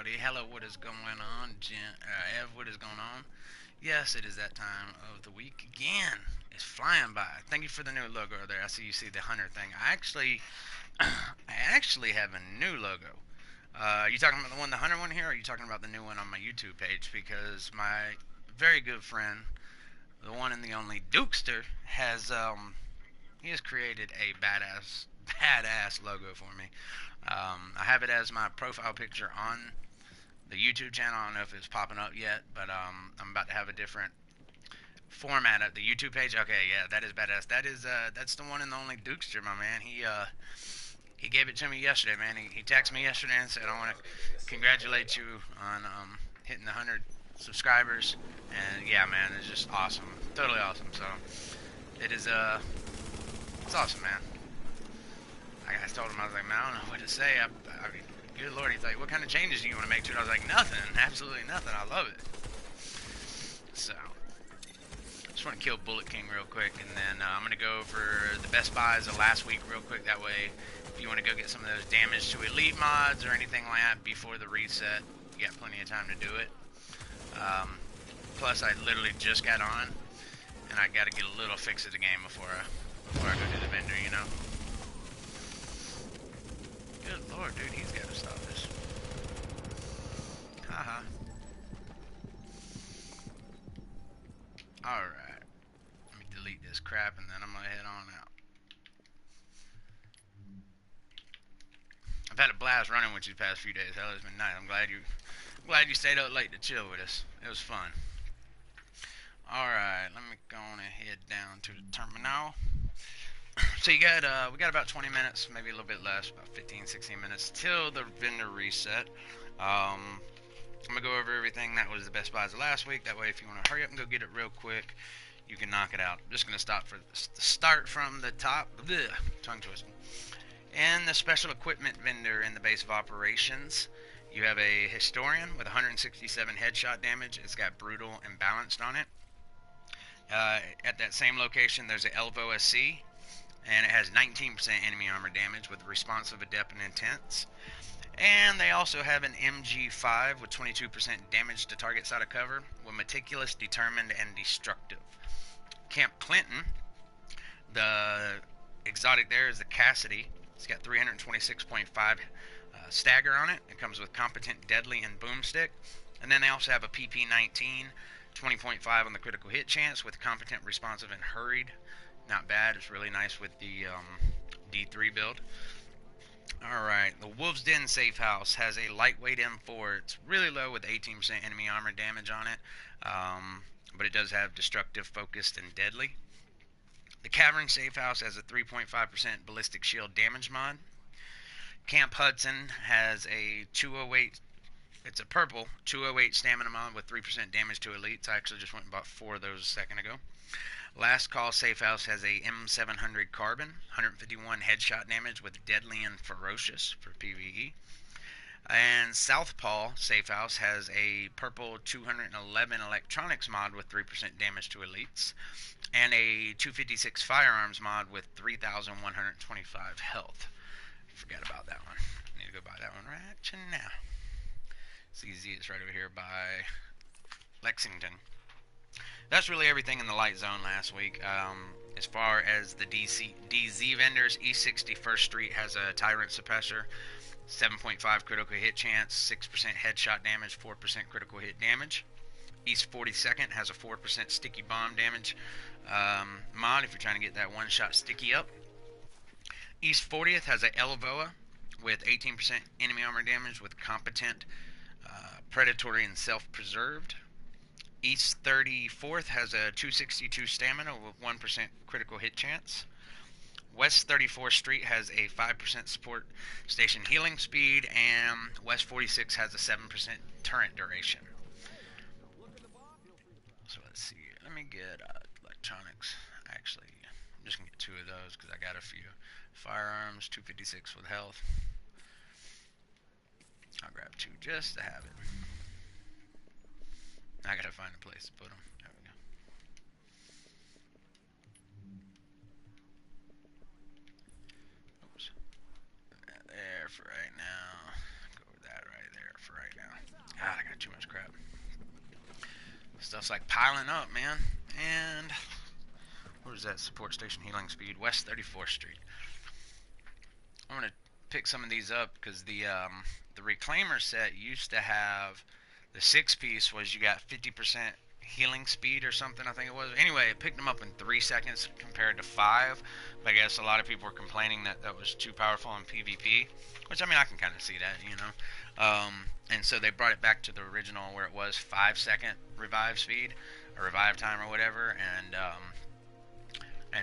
everybody. Hello, what is going on? Ev, what is going on? Yes, it is that time of the week again. It's flying by. Thank you for the new logo there. I see you see the hunter thing. I actually have a new logo. Are you talking about the hunter one here, or are you talking about the new one on my YouTube page? Because my very good friend, the one and the only Dukester, he has created a badass logo for me. I have it as my profile picture on the YouTube channel. I don't know if it's popping up yet, but I'm about to have a different format at the YouTube page. Okay, yeah, that is badass. That's the one and the only Dukester, my man. He gave it to me yesterday, man. He texted me yesterday and said, "I want to congratulate you on hitting the 100 subscribers." And yeah, man, it's just awesome, totally awesome. So it is it's awesome, man. I told him, I was like, man, I don't know what to say. I mean, good lord, he's like, what kind of changes do you want to make to it? I was like, nothing, absolutely nothing. I love it. So, just want to kill Bullet King real quick, and then I'm going to go over the best buys of last week real quick. That way, if you want to go get some of those damage to elite mods or anything like that before the reset, you got plenty of time to do it. Plus, I literally just got on, and I got to get a little fix of the game before I go to the vendor, you know? Good lord, dude, he's got to stop this. Haha. Alright. Let me delete this crap and then I'm gonna head on out. I've had a blast running with you the past few days. Hell, it's been nice. I'm glad you stayed up late to chill with us. It was fun. Alright, let me go on and head down to the terminal. So we got about 20 minutes, maybe a little bit less, about 15, 16 minutes till the vendor reset. I'm gonna go over everything that was the best buys of last week. That way, if you want to hurry up and go get it real quick, you can knock it out. I'm just gonna start from the top. Blech, tongue twisting. And the special equipment vendor in the base of operations, you have a historian with 167 headshot damage. It's got brutal and balanced on it. At that same location, there's a Elvo SC, and it has 19% enemy armor damage with responsive, adept, and intense. And they also have an MG5 with 22% damage to targets out of cover, with meticulous, determined, and destructive. Camp Clinton, the exotic there is the Cassidy. It's got 326.5 stagger on it. It comes with competent, deadly, and boomstick. And then they also have a PP19, 20.5 on the critical hit chance with competent, responsive, and hurried. Not bad. It's really nice with the D3 build. Alright, the Wolf's Den Safe House has a lightweight M4. It's really low with 18% enemy armor damage on it, but it does have destructive, focused, and deadly. The Cavern Safe House has a 3.5% ballistic shield damage mod. Camp Hudson has a 208, it's a purple 208 stamina mod with 3% damage to elites. I actually just went and bought 4 of those a second ago. Last Call Safe House has a M700 Carbon, 151 headshot damage with deadly and ferocious for PvE. And Southpaw Safe House has a purple 211 electronics mod with 3% damage to elites, and a 256 firearms mod with 3,125 health. Forgot about that one. Need to go buy that one right now. It's easy. It's right over here by Lexington. That's really everything in the light zone last week. As far as the DZ vendors, East 61st Street has a Tyrant Suppressor, 7.5 critical hit chance, 6% headshot damage, 4% critical hit damage. East 42nd has a 4% sticky bomb damage mod if you're trying to get that one-shot sticky up. East 40th has a Elvoa with 18% enemy armor damage with competent, predatory, and self-preserved. East 34th has a 262 stamina with 1% critical hit chance. West 34th Street has a 5% support station healing speed, and West 46 has a 7% turret duration. So let's see. Let me get electronics. Actually, I'm just going to get 2 of those because I got a few. Firearms, 256 with health. I'll grab 2 just to have it. I gotta find a place to put them. There we go. Oops. There for right now. Go with that right there for right now. Stuff's like piling up, man. And where's that support station healing speed? West 34th Street. I'm gonna pick some of these up because the reclaimer set used to have the 6-piece was you got 50% healing speed or something, I think it was. Anyway, it picked them up in 3 seconds compared to 5. But I guess a lot of people were complaining that that was too powerful in PvP, which I mean I can kind of see that, you know. And so they brought it back to the original where it was 5-second revive speed or revive time or whatever, and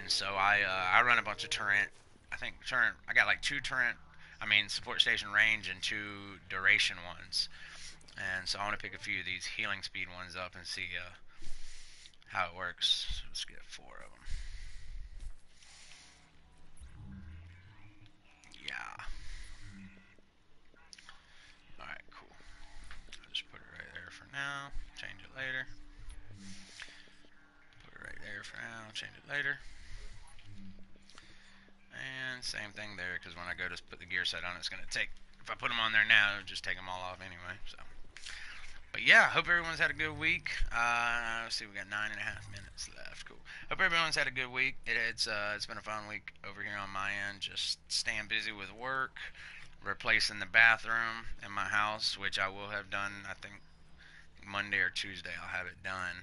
so I run a bunch of turret. I think turret. I got like 2 turret. I mean support station range and 2 duration ones. And so I want to pick a few of these healing speed ones up and see how it works. So let's get 4 of them. Yeah. Alright, cool. I'll just put it right there for now. Change it later. Put it right there for now. Change it later. And same thing there, because when I go to put the gear set on, it's going to take, if I put them on there now, it'll just take them all off anyway. So, but yeah, hope everyone's had a good week. Let's see, we got 9.5 minutes left. Cool. Hope everyone's had a good week. It's been a fun week over here on my end. Just staying busy with work, replacing the bathroom in my house, which I will have done. I think Monday or Tuesday I'll have it done.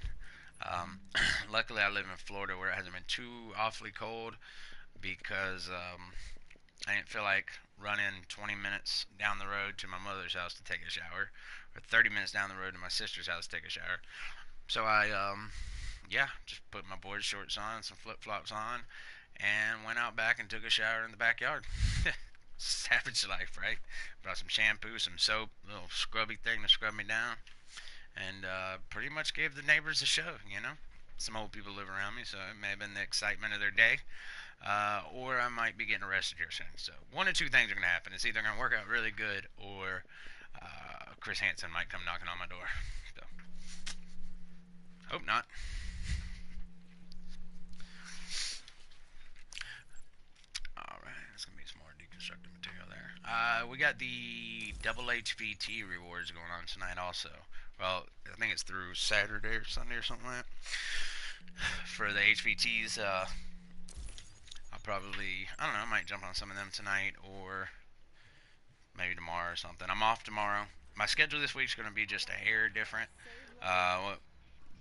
Luckily, I live in Florida where it hasn't been too awfully cold, because I didn't feel like running 20 minutes down the road to my mother's house to take a shower, or 30 minutes down the road to my sister's house to take a shower. So I, yeah, just put my board shorts on, some flip flops on, and went out back and took a shower in the backyard. Savage life, right? Brought some shampoo, some soap, a little scrubby thing to scrub me down, and pretty much gave the neighbors a show, you know? Some old people live around me, so it may have been the excitement of their day. Or I might be getting arrested here soon. So one of 2 things are going to happen. It's either going to work out really good, or Chris Hansen might come knocking on my door. So, hope not. Alright, there's going to be some more deconstructed material there. We got the double HVT rewards going on tonight also. Well, I think it's through Saturday or Sunday or something like that. For the HVTs, I'll probably, I don't know, I might jump on some of them tonight, or maybe tomorrow or something. I'm off tomorrow. My schedule this week's going to be just a hair different.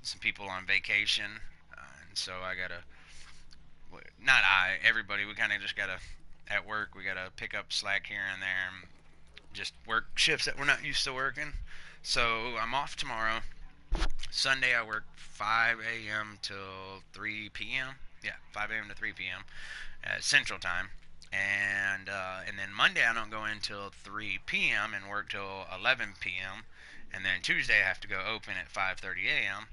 Some people on vacation, and so I got to, not I, everybody, we kind of just got to, at work, we got to pick up slack here and there, and just work shifts that we're not used to working. So I'm off tomorrow. Sunday I work 5 a.m. till 3 p.m. Yeah, 5 a.m. to 3 p.m. Central Time, and then Monday I don't go in till 3 p.m. and work till 11 p.m. And then Tuesday I have to go open at 5:30 a.m.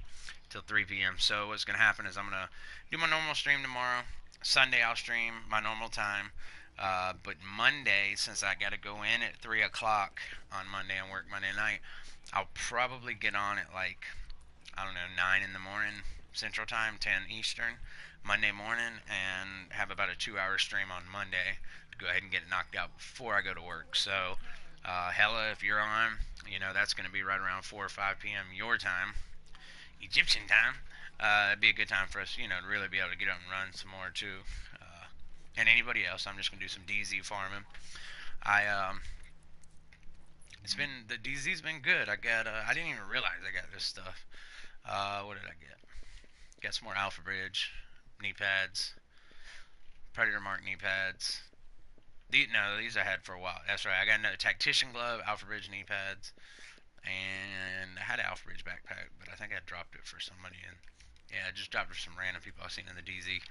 till 3 p.m. So what's gonna happen is I'm gonna do my normal stream tomorrow. Sunday I'll stream my normal time. But Monday, since I gotta go in at 3 o'clock on Monday and work Monday night, I'll probably get on at like, I don't know, 9 in the morning Central Time, 10 Eastern, Monday morning, and have about a 2-hour stream on Monday to go ahead and get it knocked out before I go to work. So, Hella, if you're on, you know, that's going to be right around 4 or 5 p.m. your time, Egyptian time. It'd be a good time for us, you know, to really be able to get up and run some more too. And anybody else, I'm just going to do some DZ farming. It's been, the DZ's been good. I didn't even realize I got this stuff. What did I get? Got some more Alpha Bridge knee pads, Predator Mark knee pads. These I had for a while. That's right. I got another Tactician glove, Alpha Bridge knee pads, and I had an Alpha Bridge backpack, but I think I dropped it for somebody. And yeah, I just dropped it for some random people I've seen in the DZ.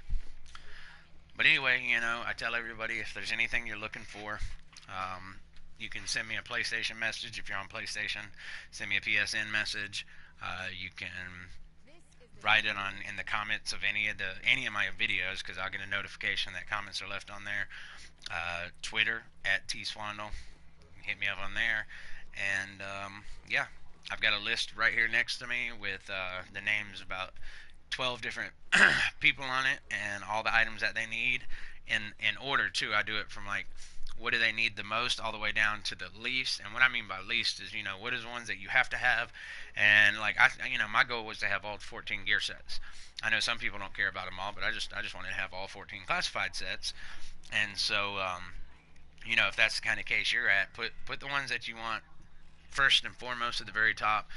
But anyway, you know, I tell everybody, if there's anything you're looking for, you can send me a PlayStation message. If you're on PlayStation, send me a PSN message. You can write it in the comments of any of my videos, because I'll get a notification that comments are left on there. Twitter at TSwandol. Hit me up on there. And yeah, I've got a list right here next to me with the names, about 12 different people on it, and all the items that they need in order too. I do it from like what do they need the most, all the way down to the least. And what I mean by least is, what is ones that you have to have. And like my goal was to have all 14 gear sets. I know some people don't care about them all, but I just wanted to have all 14 classified sets. And so, if that's the kind of case you're at, put the ones that you want first and foremost at the very top,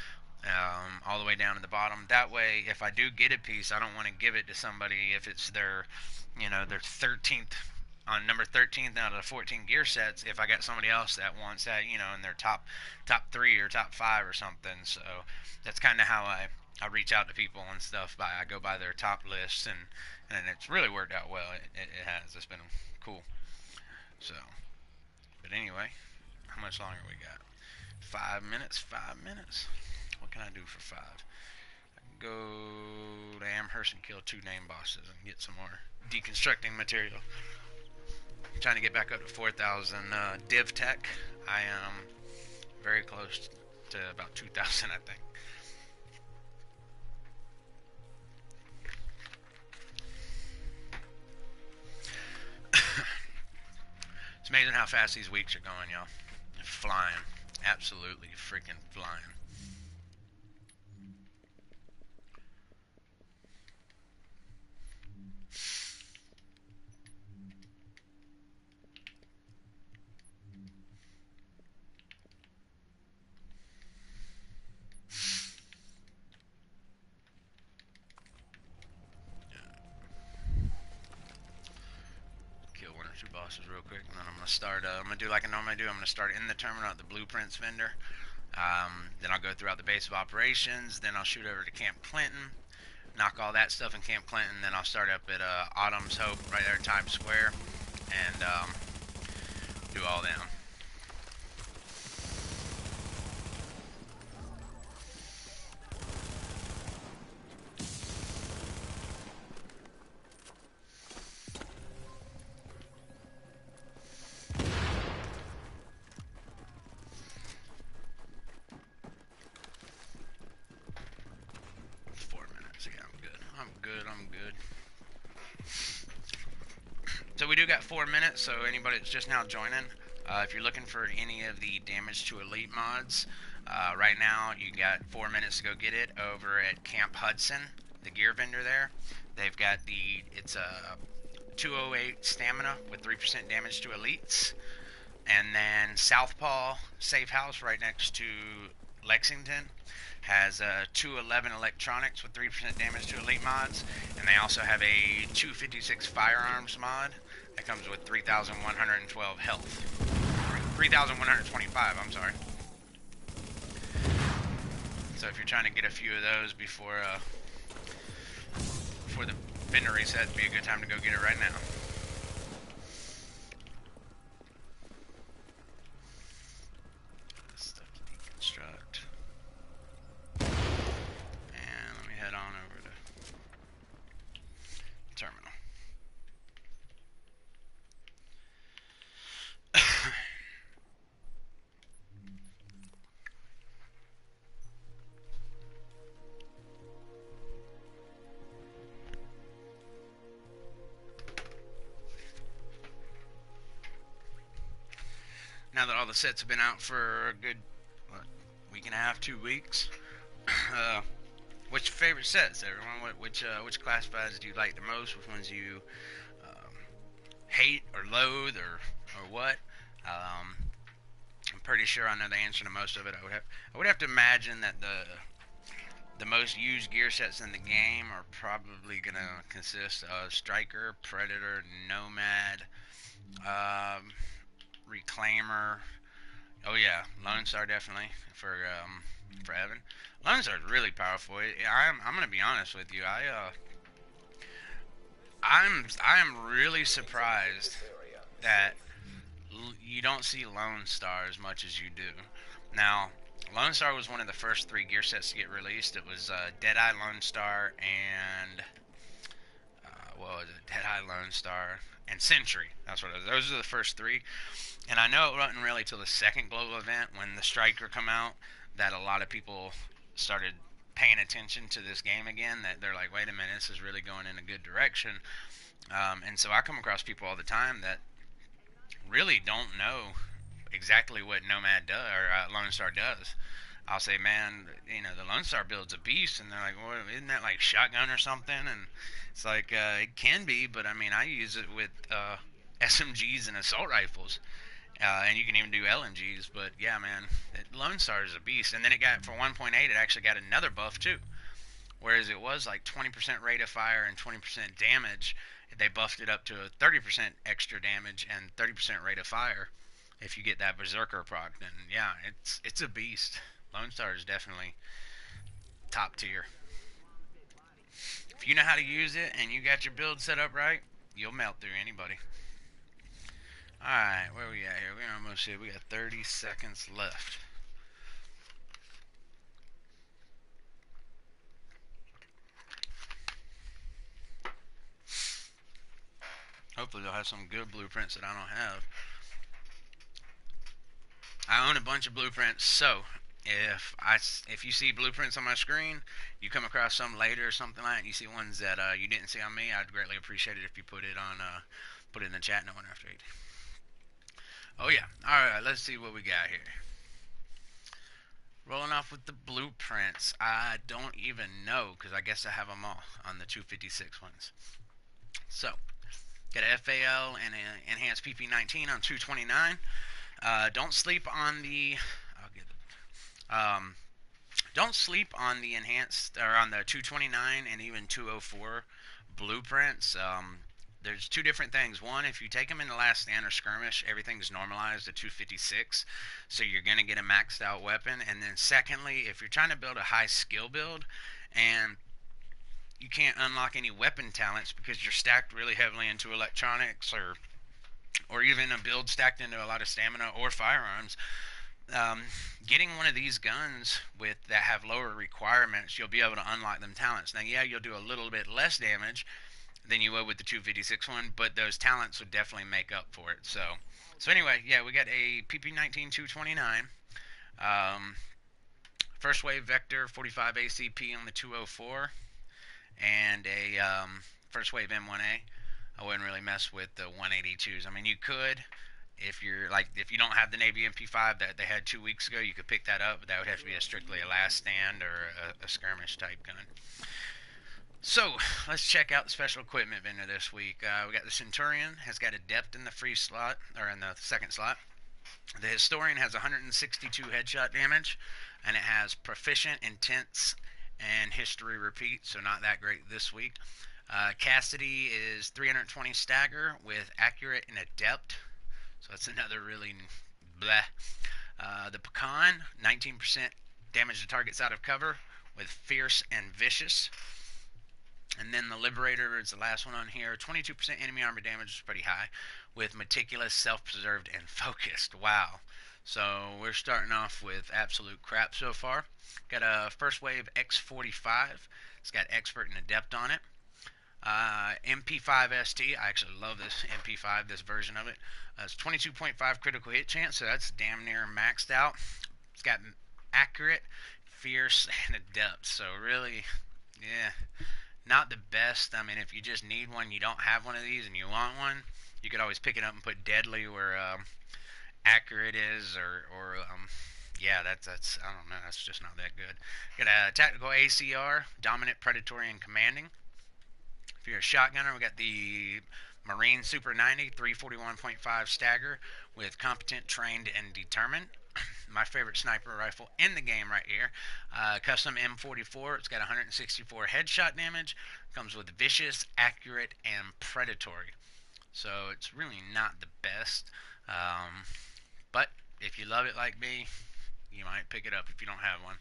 all the way down to the bottom. That way, if I do get a piece, I don't want to give it to somebody if it's their 13th, on number 13th out of the 14 gear sets. If I got somebody else that wants that, in their top three or top five or something. So that's kind of how I reach out to people and stuff. I go by their top lists, and it's really worked out well. It has. It's been cool. So, but anyway, how much longer we got? 5 minutes. 5 minutes. What can I do for five? I can go to Amherst and kill 2 name bosses and get some more deconstructing material. I'm trying to get back up to 4,000 div tech. I am very close to about 2,000, I think. It's amazing how fast these weeks are going, y'all. Flying. Absolutely freaking flying. Kill one or two bosses real quick, and then I'm gonna start. I'm gonna do like I normally do. I'm gonna start in the terminal at the blueprints vendor. Then I'll go throughout the base of operations. Then I'll shoot over to Camp Clinton, knock all that stuff in Camp Clinton. Then I'll start up at Autumn's Hope right there at Times Square, and do all them. 4 minutes. Yeah, I'm good. I'm good. I'm good. So we do got 4 minutes. So anybody that's just now joining, if you're looking for any of the damage to elite mods, right now you got 4 minutes to go get it over at Camp Hudson, the gear vendor there. They've got it's a 208 stamina with 3% damage to elites. And then Southpaw Safe House right next to Lexington has 211 electronics with 3% damage to elite mods. And they also have a 256 firearms mod that comes with 3,112 health. 3,125, I'm sorry. So if you're trying to get a few of those before the vendor reset, it'd be a good time to go get it right now. This stuff to deconstruct. And let me head on over to terminal. Now that all the sets have been out for a good week and a half, 2 weeks, what's your favorite sets, everyone? Which classifieds do you like the most? Which ones you hate or loathe or what? I'm pretty sure I know the answer to most of it. I would have to imagine that the most used gear sets in the game are probably gonna consist of Striker, Predator, Nomad, Reclaimer. Oh yeah, Lone Star definitely for Evan. Lone Star is really powerful. I'm gonna be honest with you. I am really surprised that you don't see Lone Star as much as you do. Now, Lone Star was one of the first 3 gear sets to get released. It was Deadeye, Lone Star, and what was it? Deadeye, Lone Star, and Sentry. That's what it was. Those are the first 3. And I know it wasn't really till the second global event when the Striker come out that a lot of people started paying attention to this game again. That they're like, wait a minute, this is really going in a good direction. And so I come across people all the time that really don't know exactly what Nomad does or Lone Star does. I'll say, man, the Lone Star build's a beast, and they're like, well, isn't that like shotgun or something? And it's like, it can be, but I mean, I use it with SMGs and assault rifles, and you can even do LMGs. But yeah, man, Lone Star is a beast. And then it got for 1.8, it actually got another buff too. Whereas it was like 20% rate of fire and 20% damage, they buffed it up to a 30% extra damage and 30% rate of fire if you get that Berserker proc. Then yeah, it's a beast. Lone Star is definitely top tier. If you know how to use it and you got your build set up right, you'll melt through anybody. Alright, where we at here? We're almost here. We got 30 seconds left. Hopefully they'll have some good blueprints that I don't have. I own a bunch of blueprints, so if you see blueprints on my screen, you come across some later or something like that, and you see ones that you didn't see on me, I'd greatly appreciate it if you put it in the chat. No one after 8. Oh yeah. All right. Let's see what we got here. Rolling off with the blueprints. I don't even know because I guess I have them all on the 256 ones. So got a FAL and an enhanced PP19 on 229. Don't sleep on the. I'll get it. Don't sleep on the enhanced or on the 229 and even 204 blueprints. There's two different things. One, if you take them in the last stand or skirmish, everything's normalized to 256, so you're going to get a maxed out weapon. And then secondly, if you're trying to build a high skill build and you can't unlock any weapon talents because you're stacked really heavily into electronics or even a build stacked into a lot of stamina or firearms, getting one of these guns with that have lower requirements, you'll be able to unlock them talents. Now, yeah, you'll do a little bit less damage than you would with the 256 one, but those talents would definitely make up for it. So anyway, yeah, we got a PP19 229, um, first wave vector 45 ACP on the 204, and a first wave M1A. I wouldn't really mess with the 182s. I mean, you could, if you don't have the Navy MP5 that they had 2 weeks ago, you could pick that up, but that would have to be strictly a last stand or a skirmish type gun. So let's check out the special equipment vendor this week. We got the Centurion, has got adept in the free slot or in the second slot. The Historian has 162 headshot damage, and it has proficient, intense, and history repeat. So not that great this week. Cassidy is 320 stagger with accurate and adept. So that's another really bleh. The Pecan, 19% damage to targets out of cover with fierce and vicious. And then the Liberator is the last one on here. 22% enemy armor damage is pretty high with meticulous, self-preserved, and focused. Wow. So we're starting off with absolute crap so far. Got a first wave X45. It's got expert and adept on it. MP5 ST. I actually love this MP5, this version of it. It's 22.5 critical hit chance, so that's damn near maxed out. It's got accurate, fierce, and adept. So really, yeah, not the best. I mean, if you just need one, you don't have one of these, and you want one, you could always pick it up and put deadly where accurate is, or yeah, that's I don't know, that's just not that good. Got a tactical ACR, dominant, predatory, and commanding. If you're a shotgunner, we got the Marine Super 90, 341.5 stagger with competent, trained, and determined. My favorite sniper rifle in the game right here. Custom M44. It's got 164 headshot damage. Comes with vicious, accurate, and predatory. So it's really not the best. But if you love it like me, you might pick it up if you don't have one.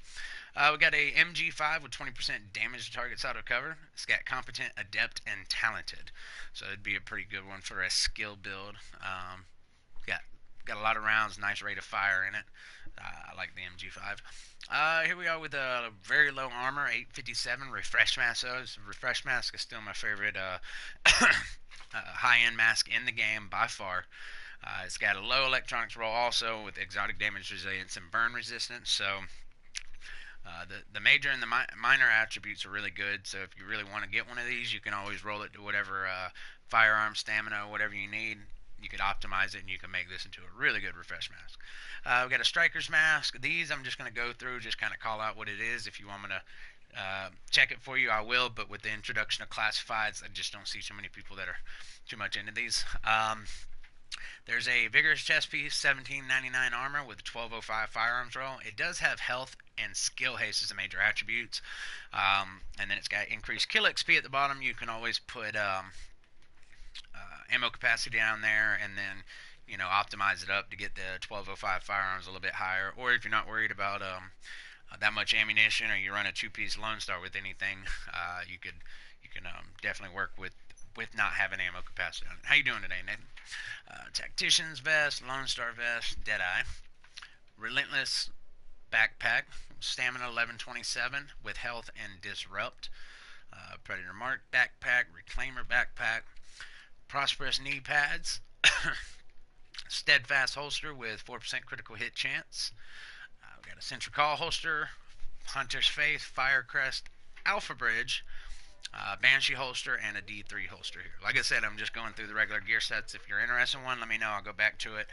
We got a MG5 with 20% damage to targets out of cover. It's got competent, adept, and talented. So it'd be a pretty good one for a skill build. Got a lot of rounds, nice rate of fire in it. I like the MG5. Here we are with a very low armor, 857 refresh mask. So refresh mask is still my favorite high-end mask in the game by far. It's got a low electronics roll also with exotic damage resilience and burn resistance. So the major and the minor attributes are really good. So if you really want to get one of these, you can always roll it to whatever firearm, stamina, whatever you need. you could optimize it and you can make this into a really good refresh mask. We've got a striker's mask. These I'm just going to go through, just kind of call out what it is. If you want me to check it for you, I will, but with the introduction of classifieds, I just don't see too many people that are too much into these. There's a vigorous chest piece, 1799 armor with 1205 firearms roll. It does have health and skill haste as the major attributes, and then it's got increased kill XP at the bottom. You can always put ammo capacity down there, and then optimize it up to get the 1205 firearms a little bit higher. Or if you're not worried about that much ammunition, or you run a two-piece Lone Star with anything, you can definitely work with not having ammo capacity on it. How you doing today, Nathan? Tactician's vest, Lone Star vest, Deadeye, Relentless backpack, stamina 1127 with health and disrupt, Predator Mark backpack, Reclaimer backpack, Prosperous knee pads, Steadfast holster with 4% critical hit chance. We got a Central Call holster, Hunter's Faith, Firecrest, Alpha Bridge, Banshee holster, and a D3 holster here. Like I said, I'm just going through the regular gear sets. If you're interested in one, let me know. I'll go back to it.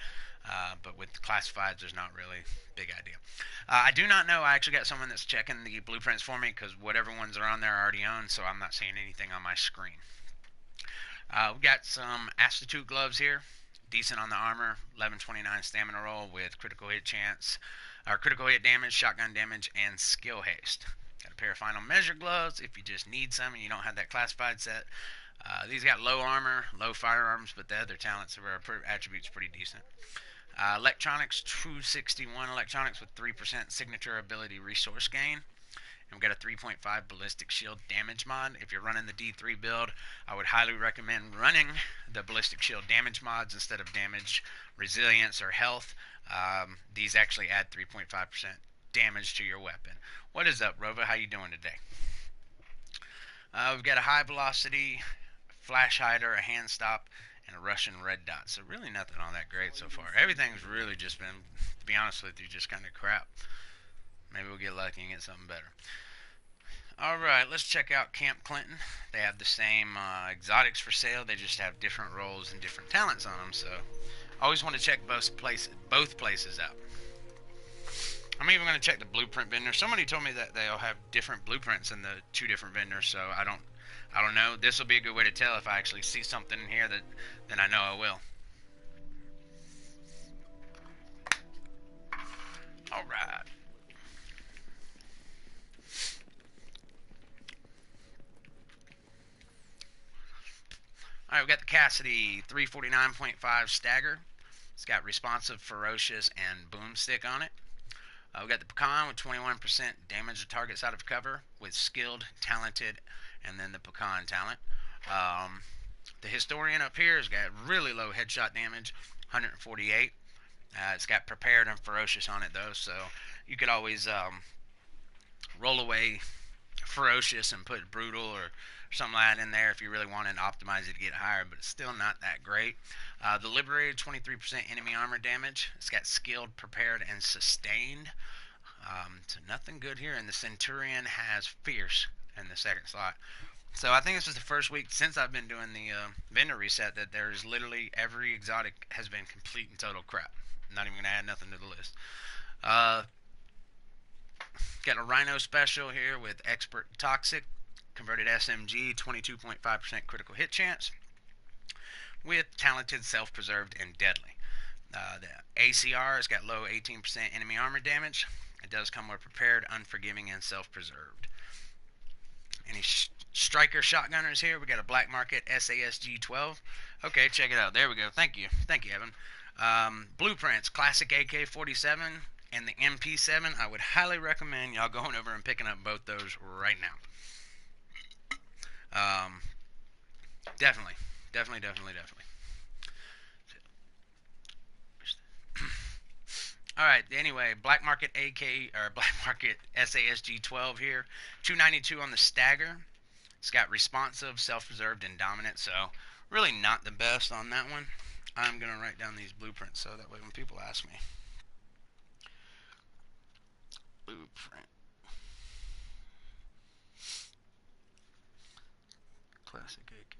But with classifieds, there's not really a big idea. I do not know. I actually got someone that's checking the blueprints for me because whatever ones are on there are already owned, so I'm not seeing anything on my screen. We've got some Astitute gloves here. Decent on the armor. 1129 stamina roll with critical hit chance, or critical hit damage, shotgun damage, and skill haste. Got a pair of final measure gloves if you just need some and you don't have that classified set. These got low armor, low firearms, but the other talents or attributes pretty decent. Electronics, 261 electronics with 3% signature ability resource gain. And we've got a 3.5 ballistic shield damage mod. If you're running the D3 build, I would highly recommend running the ballistic shield damage mods instead of damage, resilience, or health. These actually add 3.5% damage to your weapon. What is up, Rova? How you doing today? We've got a high velocity, flash hider, a hand stop, and a Russian red dot. So really nothing all that great so far. Everything's really just been, to be honest with you, just kind of crap. Maybe we'll get lucky and get something better. Alright, let's check out Camp Clinton. They have the same exotics for sale. They just have different roles and different talents on them. So I always want to check both places out. I'm even going to check the blueprint vendor. Somebody told me that they'll have different blueprints in the two different vendors, so I don't know. This will be a good way to tell if I actually see something in here that then I know I will. All right. All right, we got the Cassidy 349.5 stagger. It's got responsive, ferocious, and boomstick on it. We got the Pecan with 21% damage to targets out of cover with skilled, talented, and then the Pecan talent. The Historian up here has got really low headshot damage, 148. It's got prepared and ferocious on it though, so you could always roll away ferocious and put brutal or something like that in there if you really want to optimize it to get higher, but it's still not that great. The Liberated, 23% enemy armor damage. It's got skilled, prepared, and sustained. So nothing good here. And the Centurion has fierce in the second slot. So I think this is the first week since I've been doing the vendor reset that there's literally every exotic has been complete and total crap. I'm not even going to add nothing to the list. Got a Rhino special here with Expert Toxic, converted SMG, 22.5% critical hit chance, with Talented, Self-Preserved, and Deadly. The ACR has got low 18% enemy armor damage. It does come with Prepared, Unforgiving, and Self-Preserved. Any Striker Shotgunners here? We got a Black Market SASG 12. Okay, check it out. There we go. Thank you, Evan. Blueprints, Classic AK-47 and the MP7. I would highly recommend y'all going over and picking up both those right now. Definitely. Alright, anyway, Black Market AK, or Black Market SASG 12 here. 292 on the stagger. It's got responsive, self-preserved, and dominant, so really not the best on that one. I'm going to write down these blueprints so that way when people ask me. Blueprint. Classic AK.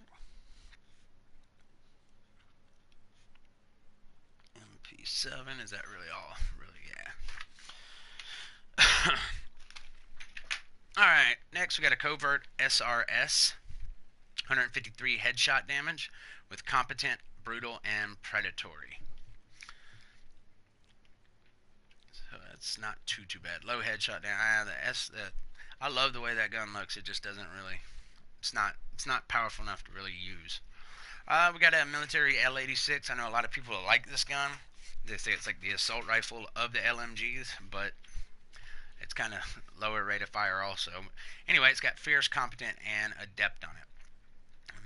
37. Is that really all? Really, yeah. Alright, next we got a Covert SRS. 153 headshot damage with competent, brutal, and predatory. So that's not too bad. Low headshot damage. I love the way that gun looks. It just doesn't really. It's not powerful enough to really use. We got a military L86. I know a lot of people like this gun. They say it's like the assault rifle of the LMGs, but it's kind of lower rate of fire also. Anyway, it's got fierce, competent, and adept on it.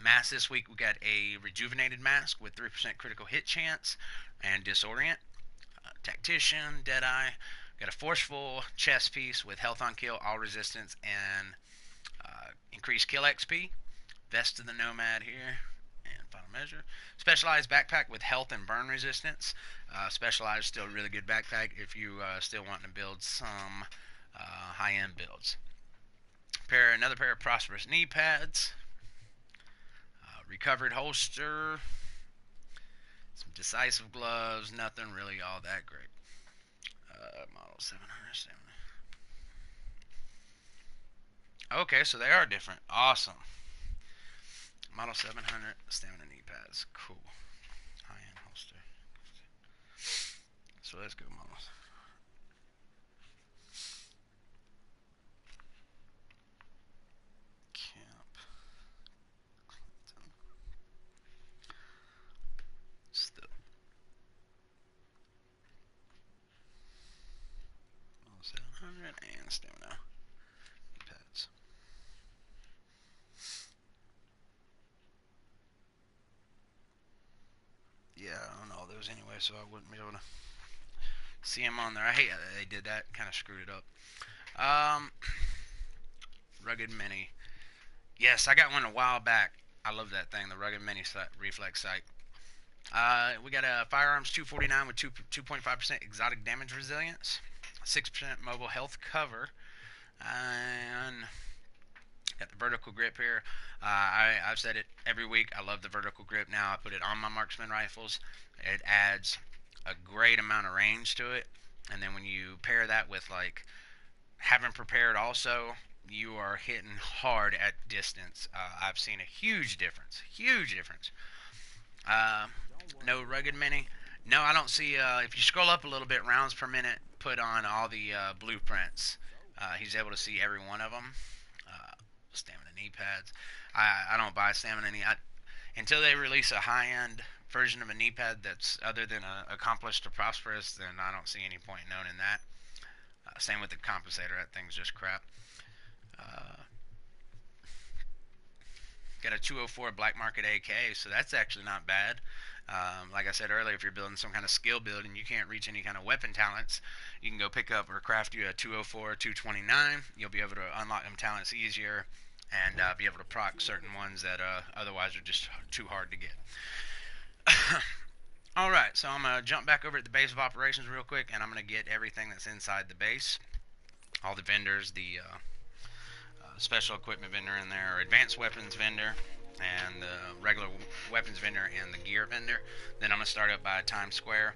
Mask this week, we got a rejuvenated mask with 3% critical hit chance and disorient. Tactician, Deadeye. Got a forceful chest piece with health on kill, all resistance, and increased kill XP. Vest of the Nomad here. And final measure. Specialized backpack with health and burn resistance. Specialized, still really good backpack if you still want to build some high-end builds. Another pair of prosperous knee pads. Recovered holster. Some decisive gloves. Nothing really all that great. Model 700 stamina. Okay, so they are different. Awesome. Model 700 stamina knee pads. Cool. High-end holster. So let's go models. Camp. Clinton. Still. Model 700 and stamina knee pads. Yeah, I don't know those anyway, so I wouldn't be able to see them on there. I hate how they did that. Kind of screwed it up. Rugged Mini. Yes, I got one a while back. I love that thing, the Rugged Mini reflex sight. We got a firearms 249 with 2.5% exotic damage resilience, 6% mobile health cover, and got the vertical grip here. I've said it every week. I love the vertical grip now. I put it on my marksman rifles. It adds a great amount of range to it. And then when you pair that with like having prepared also, you are hitting hard at distance. I've seen a huge difference. Huge difference. No rugged mini. No, I don't see. If you scroll up a little bit, rounds per minute put on all the blueprints. He's able to see every one of them. Stamina knee pads. I don't buy stamina knee. Until they release a high-end version of a knee pad that's other than accomplished or prosperous, then I don't see any point in owning that. Same with the compensator. That thing's just crap. Got a 204 black market AK, so that's actually not bad. Like I said earlier, if you're building some kind of skill build and you can't reach any kind of weapon talents, you can go pick up or craft you a 204, 229. You'll be able to unlock them talents easier and be able to proc certain ones that otherwise are just too hard to get. Alright, so I'm going to jump back over at the base of operations real quick, and I'm going to get everything that's inside the base. All the vendors, the special equipment vendor in there, or advanced weapons vendor, and the regular weapons vendor, and the gear vendor. Then I'm going to start up by Times Square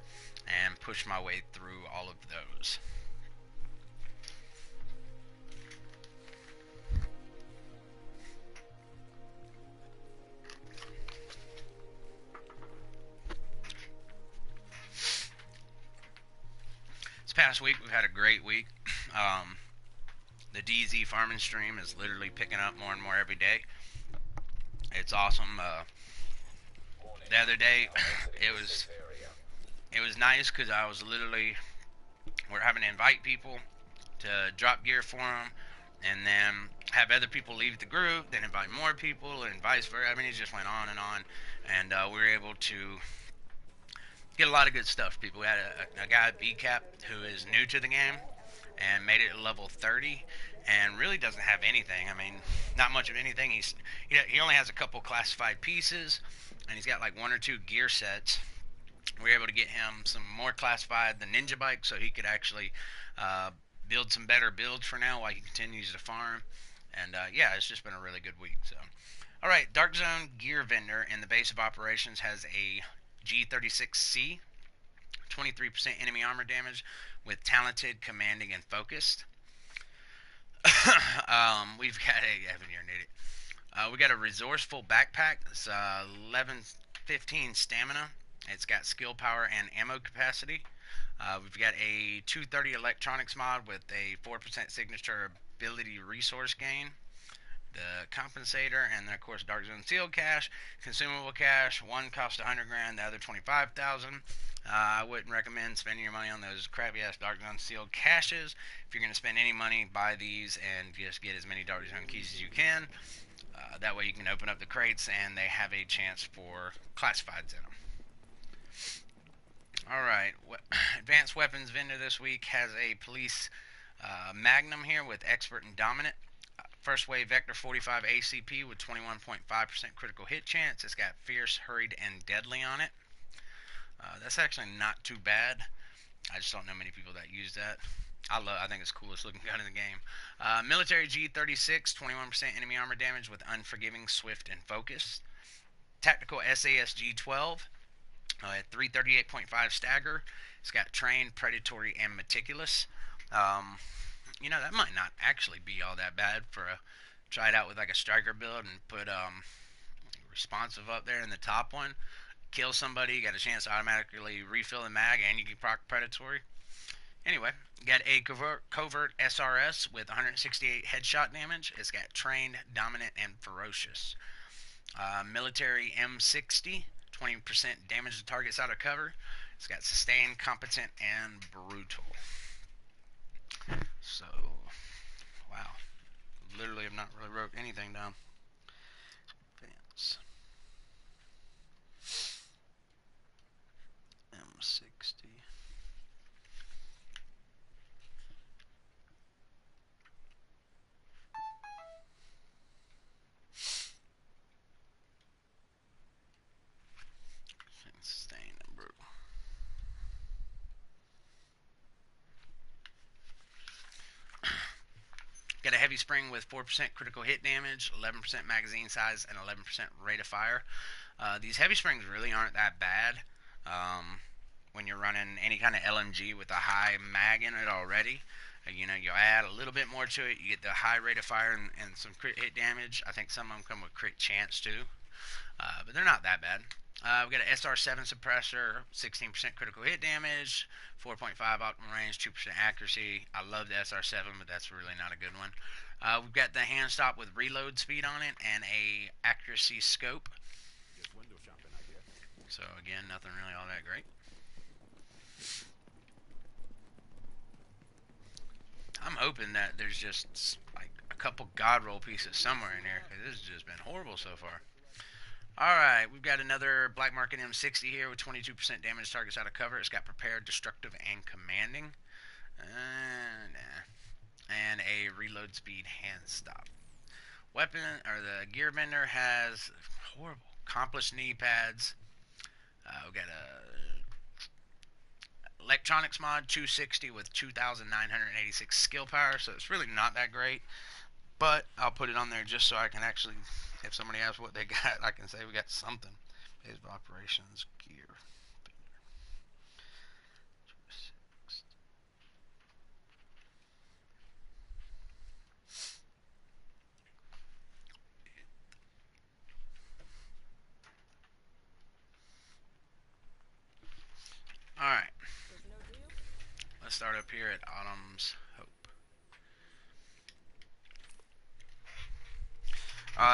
and push my way through all of those. This past week, we've had a great week. The DZ farming stream is literally picking up more and more every day. It's awesome. The other day, it was nice because I was literally, we're having to invite people to drop gear for them, and then have other people leave the group, then invite more people, and vice versa. I mean, it just went on, and we were able to get a lot of good stuff. People, we had a guy at BCAP who is new to the game and made it level 30 and really doesn't have anything. I mean, not much of anything. He only has a couple classified pieces, and he's got like one or two gear sets. We were able to get him some more classified, the ninja bike, so he could actually build some better builds for now while he continues to farm. And yeah, it's just been a really good week. So, all right, Dark Zone Gear Vendor in the base of operations has a G36C 23% enemy armor damage with talented, commanding, and focused. We've got a Evan, you're an idiot. We got a resourceful backpack. It's 1115 stamina. It's got skill power and ammo capacity. We've got a 230 electronics mod with a 4% signature ability resource gain. The compensator, and then of course Dark Zone sealed cache, consumable cache. One costs 100 grand, the other 25,000. I wouldn't recommend spending your money on those crappy ass Dark Zone sealed caches. If you're going to spend any money, buy these and just get as many Dark Zone keys as you can. That way you can open up the crates and they have a chance for classifieds in them. Alright, Advanced Weapons vendor this week has a police Magnum here with Expert and Dominant. First wave Vector 45 ACP with 21.5% critical hit chance. It's got Fierce, Hurried, and Deadly on it. That's actually not too bad. I just don't know many people that use that. I think it's the coolest looking gun in the game. Military G36, 21% enemy armor damage with Unforgiving, Swift, and Focus. Tactical SAS G12 at 338.5 stagger. It's got Trained, Predatory, and Meticulous. That might not actually be all that bad for a try it out with like a striker build and put responsive up there in the top one. Kill somebody, you got a chance to automatically refill the mag, and you can proc predatory. Anyway, got a covert SRS with 168 headshot damage. It's got Trained, Dominant, and Ferocious. Military M60, 20% damage to targets out of cover. It's got Sustained, Competent, and Brutal. So, wow. Literally have not really wrote anything down. Advance. M60. Sustain and brutal. Got a heavy spring with 4% critical hit damage, 11% magazine size, and 11% rate of fire. These heavy springs really aren't that bad when you're running any kind of LMG with a high mag in it already. You add a little bit more to it, you get the high rate of fire and some crit hit damage. I think some of them come with crit chance too, but they're not that bad. We got an SR7 suppressor, 16% critical hit damage, 4.5 optimal range, 2% accuracy. I love the SR7, but that's really not a good one. We've got the hand stop with reload speed on it and a accuracy scope. So again, nothing really all that great. I'm hoping that there's just like a couple god roll pieces somewhere in here, because this has just been horrible so far. Alright, we've got another Black Market M60 here with 22% damage targets out of cover. It's got Prepared, Destructive, and Commanding. And a reload speed hand stop. Weapon, or the gear vendor has horrible accomplished knee pads. We've got a electronics mod 260 with 2,986 skill power, so it's really not that great. But I'll put it on there just so I can actually, if somebody asks what they got, I can say we got something. Base of operations, gear. Alright. Let's start up here at Autumn's Hope.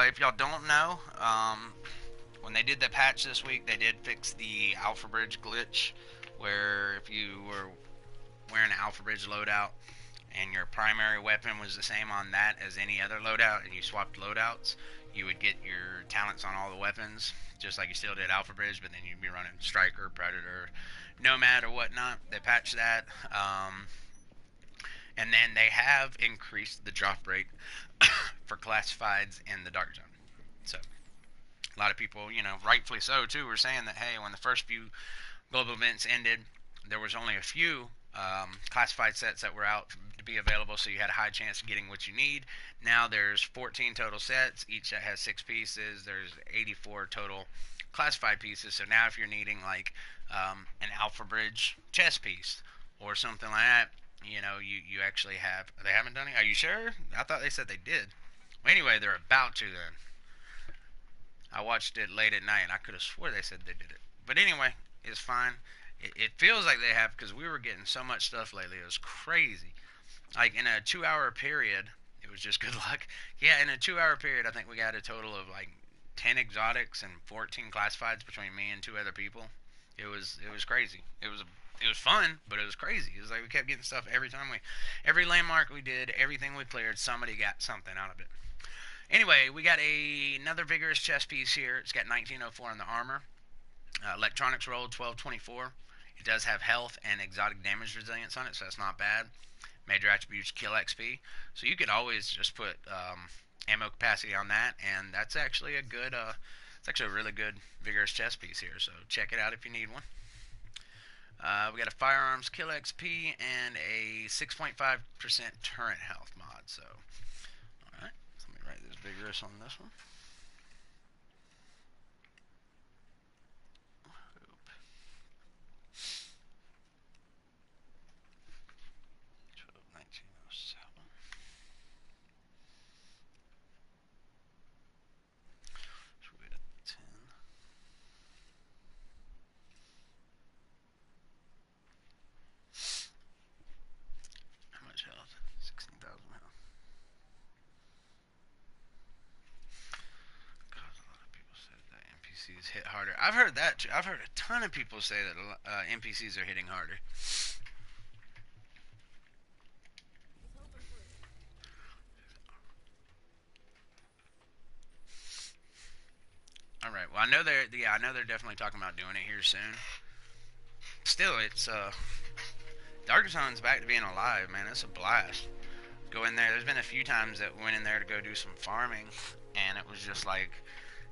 If y'all don't know, when they did the patch this week, they did fix the Alpha Bridge glitch, where if you were wearing an Alpha Bridge loadout and your primary weapon was the same on that as any other loadout, and you swapped loadouts, you would get your talents on all the weapons, just like you still did Alpha Bridge, but then you'd be running Striker, Predator, Nomad, or whatnot. They patched that. And then they have increased the drop rate for classifieds in the Dark Zone. So, a lot of people, rightfully so too, were saying that, hey, when the first few global events ended, there was only a few classified sets that were out to be available, so you had a high chance of getting what you need. Now there's 14 total sets, each that has 6 pieces. There's 84 total classified pieces. So now if you're needing like an Alpha Bridge chess piece or something like that, you know, you actually have. They haven't done it. Are you sure? I thought they said they did. Well, anyway, they're about to then. I watched it late at night, and I could have swore they said they did it. But anyway, it's fine. It feels like they have because we were getting so much stuff lately. It was crazy. Like in a 2 hour period, it was just good luck. Yeah, in a 2 hour period, I think we got a total of like 10 exotics and 14 classifieds between me and two other people. It was crazy. It was fun, but it was crazy. It was like we kept getting stuff every landmark we did, everything we cleared, somebody got something out of it. Anyway, we got another vigorous chess piece here. It's got 1904 on the armor. Electronics roll 1224. It does have health and exotic damage resilience on it, so that's not bad. Major attributes kill XP. So you could always just put ammo capacity on that, and that's actually a good. It's actually a really good vigorous chess piece here. So check it out if you need one. We got a firearms kill XP and a 6.5% turret health mod. So, all right, so let me write this vigorous on this one. Oop. 1907. So we got 10. How much health? 16,000 health. God, a lot of people said that NPCs hit harder. I've heard that too. I've heard a ton of people say that NPCs are hitting harder. All right. Well, I know they're definitely talking about doing it here soon. Still, it's Dark Zone's back to being alive, man. It's a blast. Go in there. There's been a few times that we went in there to go do some farming, and it was just like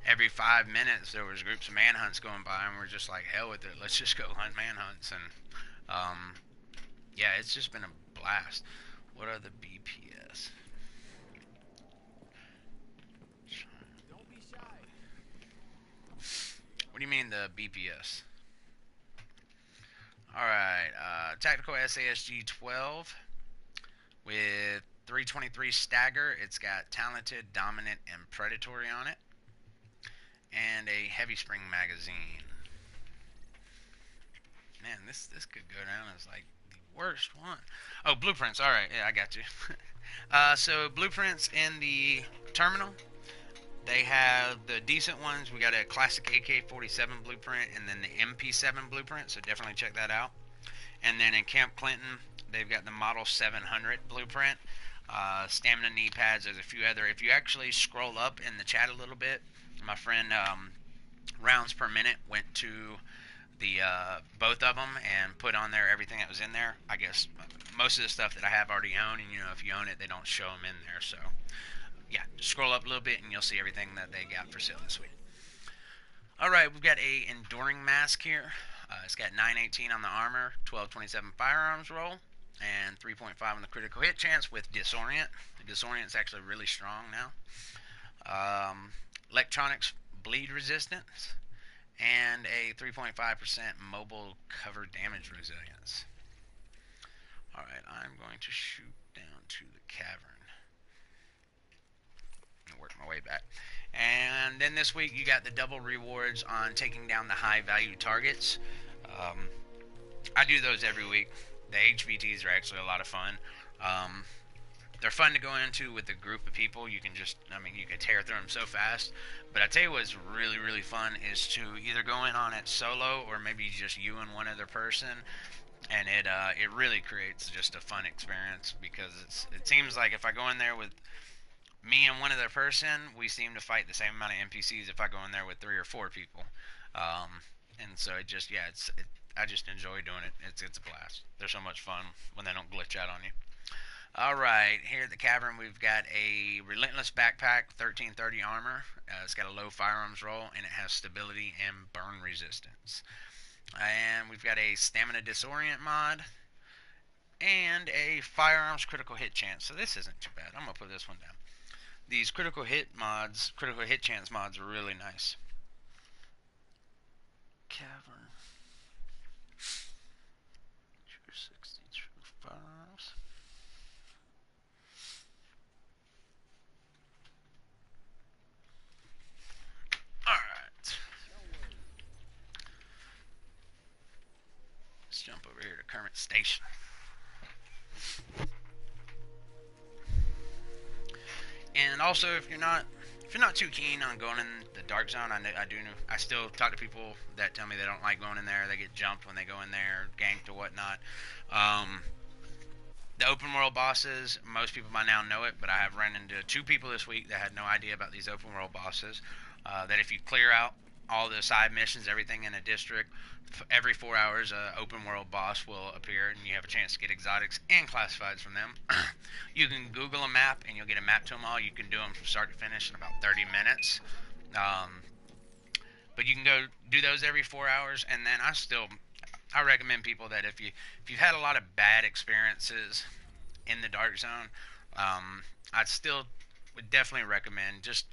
every 5 minutes there was groups of manhunts going by, and we're just like, hell with it. Let's just go hunt manhunts, and yeah, it's just been a blast. What are the BPS? Don't be shy. What do you mean the BPS? All right, tactical SASG 12 with 323 stagger. It's got talented, dominant, and predatory on it, and a heavy spring magazine. Man, this could go down as like the worst one. Oh, blueprints. All right, yeah, I got you. So blueprints in the terminal. They have the decent ones. We got a classic AK-47 blueprint and then the MP7 blueprint, so definitely check that out. And then in Camp Clinton, they've got the Model 700 blueprint. Stamina knee pads. There's a few other. If you actually scroll up in the chat a little bit, my friend Rounds Per Minute went to the both of them and put on there everything that was in there. I guess most of the stuff that I have already owned, and you know, if you own it, they don't show them in there. So yeah, scroll up a little bit and you'll see everything that they got for sale this week. All right, we've got a enduring mask here. It's got 918 on the armor, 1227 firearms roll, and 3.5 on the critical hit chance with disorient. The disorient's actually really strong now. Electronics bleed resistance and a 3.5% mobile cover damage resilience. All right, I'm going to shoot down to the cavern. Work my way back. And then this week you got the double rewards on taking down the high value targets. I do those every week. The HVTs are actually a lot of fun. They're fun to go into with a group of people. You can just, I mean, you can tear through them so fast. But I tell you what's really, really fun is to either go in on it solo or maybe just you and one other person. And it really creates just a fun experience because it seems like if I go in there with me and one other person, we seem to fight the same amount of NPCs if I go in there with 3 or 4 people. And so it just, yeah, I just enjoy doing it. It's a blast. They're so much fun when they don't glitch out on you. All right, here at the cavern, we've got a Relentless Backpack, 1330 armor. It's got a low firearms roll, and it has stability and burn resistance. And we've got a Stamina Disorient mod, and a Firearms critical hit chance. So this isn't too bad. I'm going to put this one down. These critical hit chance mods are really nice. cavern. 260 true fives. Alright. Let's jump over here to Kermit Station. And also, if you're not too keen on going in the dark zone, I still talk to people that tell me they don't like going in there. They get jumped when they go in there, ganked or whatnot. The open world bosses, most people by now know it, but I have run into 2 people this week that had no idea about these open world bosses. That if you clear out all the side missions, everything in a district, every 4 hours, a open world boss will appear, and you have a chance to get exotics and classifieds from them. You can Google a map, and you'll get a map to them all. You can do them from start to finish in about 30 minutes. But you can go do those every 4 hours, and then I recommend people that if you've had a lot of bad experiences in the dark zone, I'd still would definitely recommend just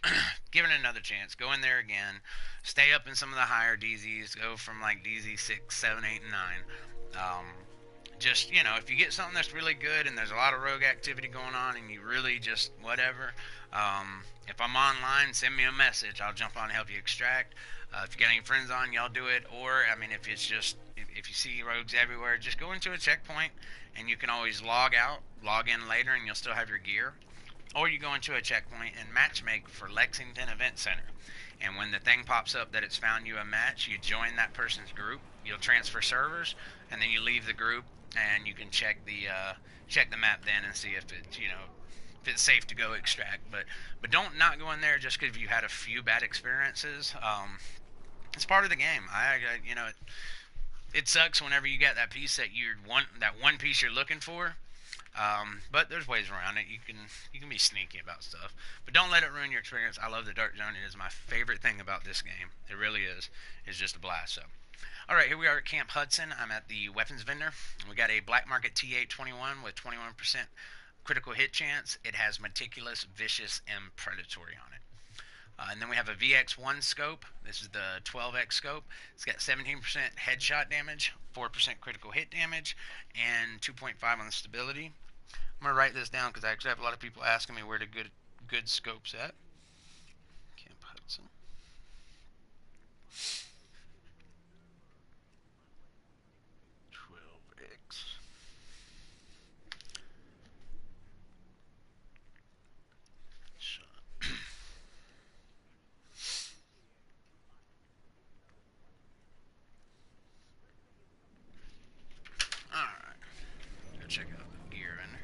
giving it another chance. Go in there again, stay up in some of the higher DZs, go from like DZ 6, 7, 8, and 9. Just, if you get something that's really good and there's a lot of rogue activity going on and you really just whatever, if I'm online, send me a message. I'll jump on and help you extract. If you got any friends on, y'all do it. Or, if it's just, if you see rogues everywhere, just go into a checkpoint and you can always log out, log in later, and you'll still have your gear. Or you go into a checkpoint and matchmake for Lexington Event Center. And when the thing pops up that it's found you a match, you join that person's group. You'll transfer servers, and then you leave the group, and you can check the map then and see if it's safe to go extract. But don't not go in there just because you had a few bad experiences. It's part of the game. It sucks whenever you get that piece that one piece you're looking for. But there's ways around it. You can be sneaky about stuff, but don't let it ruin your experience. I love the Dark Zone. It is my favorite thing about this game. It really is. It's just a blast. So, all right, here we are at Camp Hudson. I'm at the weapons vendor. We got a black market T821 with 21% critical hit chance. It has meticulous, vicious, and predatory on it. And then we have a VX1 scope. This is the 12x scope. It's got 17% headshot damage, 4% critical hit damage, and 2.5 on the stability. I'm going to write this down because I actually have a lot of people asking me where the good scopes at. Camp Hudson. 12x. Alright. Go check out the gear in there.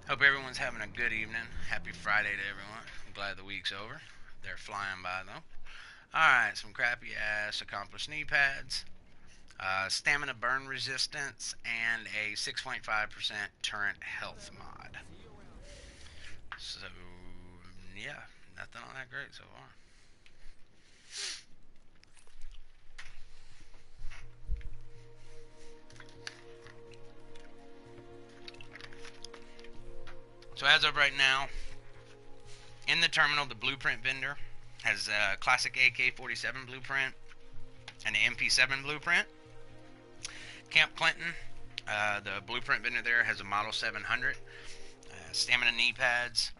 Hope everyone's having a good evening. Happy Friday to everyone. I'm glad the week's over. They're flying by though. Alright, some crappy ass accomplished knee pads, stamina burn resistance, and a 6.5% turret health mod. So, yeah, nothing all that great so far. So as of right now, in the terminal, the blueprint vendor has a classic AK-47 blueprint and an MP7 blueprint. Camp Clinton, the blueprint vendor there has a Model 700, stamina knee pads.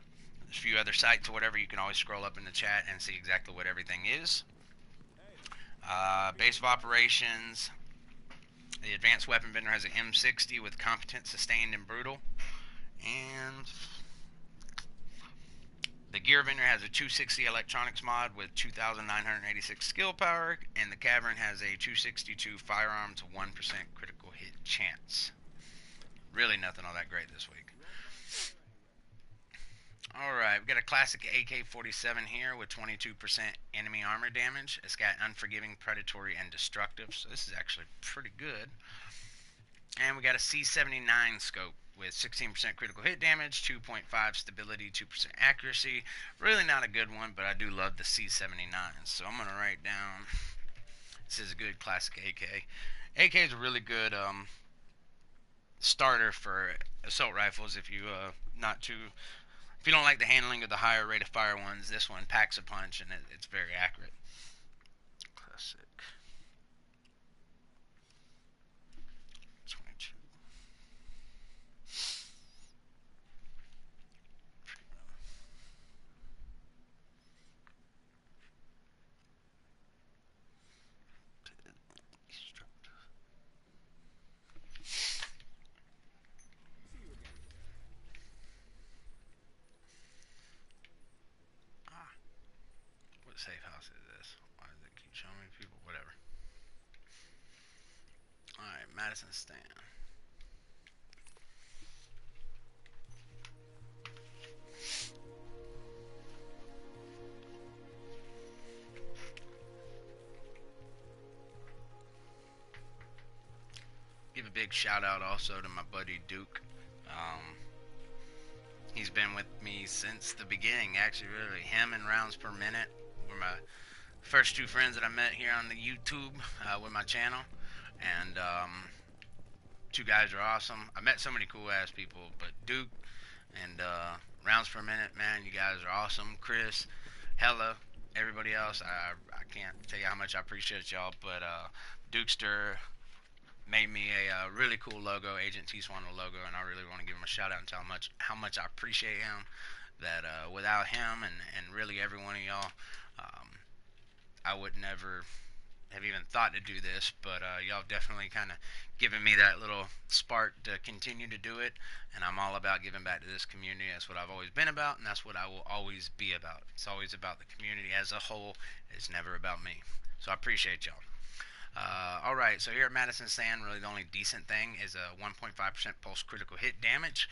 There's a few other sites or whatever. You can always scroll up in the chat and see exactly what everything is. Base of operations. The advanced weapon vendor has an M60 with competent, sustained, and brutal. And the gear vendor has a 260 electronics mod with 2,986 skill power, and the cavern has a 262 firearms 1% critical hit chance. Really nothing all that great this week. Alright, we've got a classic AK-47 here with 22% enemy armor damage. It's got unforgiving, predatory, and destructive, so this is actually pretty good. And we got a C79 scope with 16% critical hit damage, 2.5 stability, 2% accuracy. Really not a good one, but I do love the C79. So I'm going to write down, this is a good classic AK. AK is a really good starter for assault rifles if you if you don't like the handling of the higher rate of fire ones. This one packs a punch and it's very accurate. Classic this? Why does it keep showing me people? Whatever. Alright, Madison Stan. Give a big shout out also to my buddy Duke. He's been with me since the beginning, actually, really. Him and Rounds Per Minute were my first two friends that I met here on the YouTube with my channel. And two guys are awesome. I met so many cool ass people, but Duke and Rounds Per Minute, man, you guys are awesome. Chris, Hella, everybody else, I can't tell you how much I appreciate y'all, but Dukester made me a really cool logo, Agent TSwandol logo, and I really want to give him a shout out and tell how much I appreciate him. That without him and really every one of y'all, um, I would never have even thought to do this, but y'all definitely kind of given me that little spark to continue to do it, and I'm all about giving back to this community. That's what I've always been about, and that's what I will always be about. It's always about the community as a whole. It's never about me. So I appreciate y'all. Alright, so here at Madison Sand, really the only decent thing is a 1.5% pulse critical hit damage.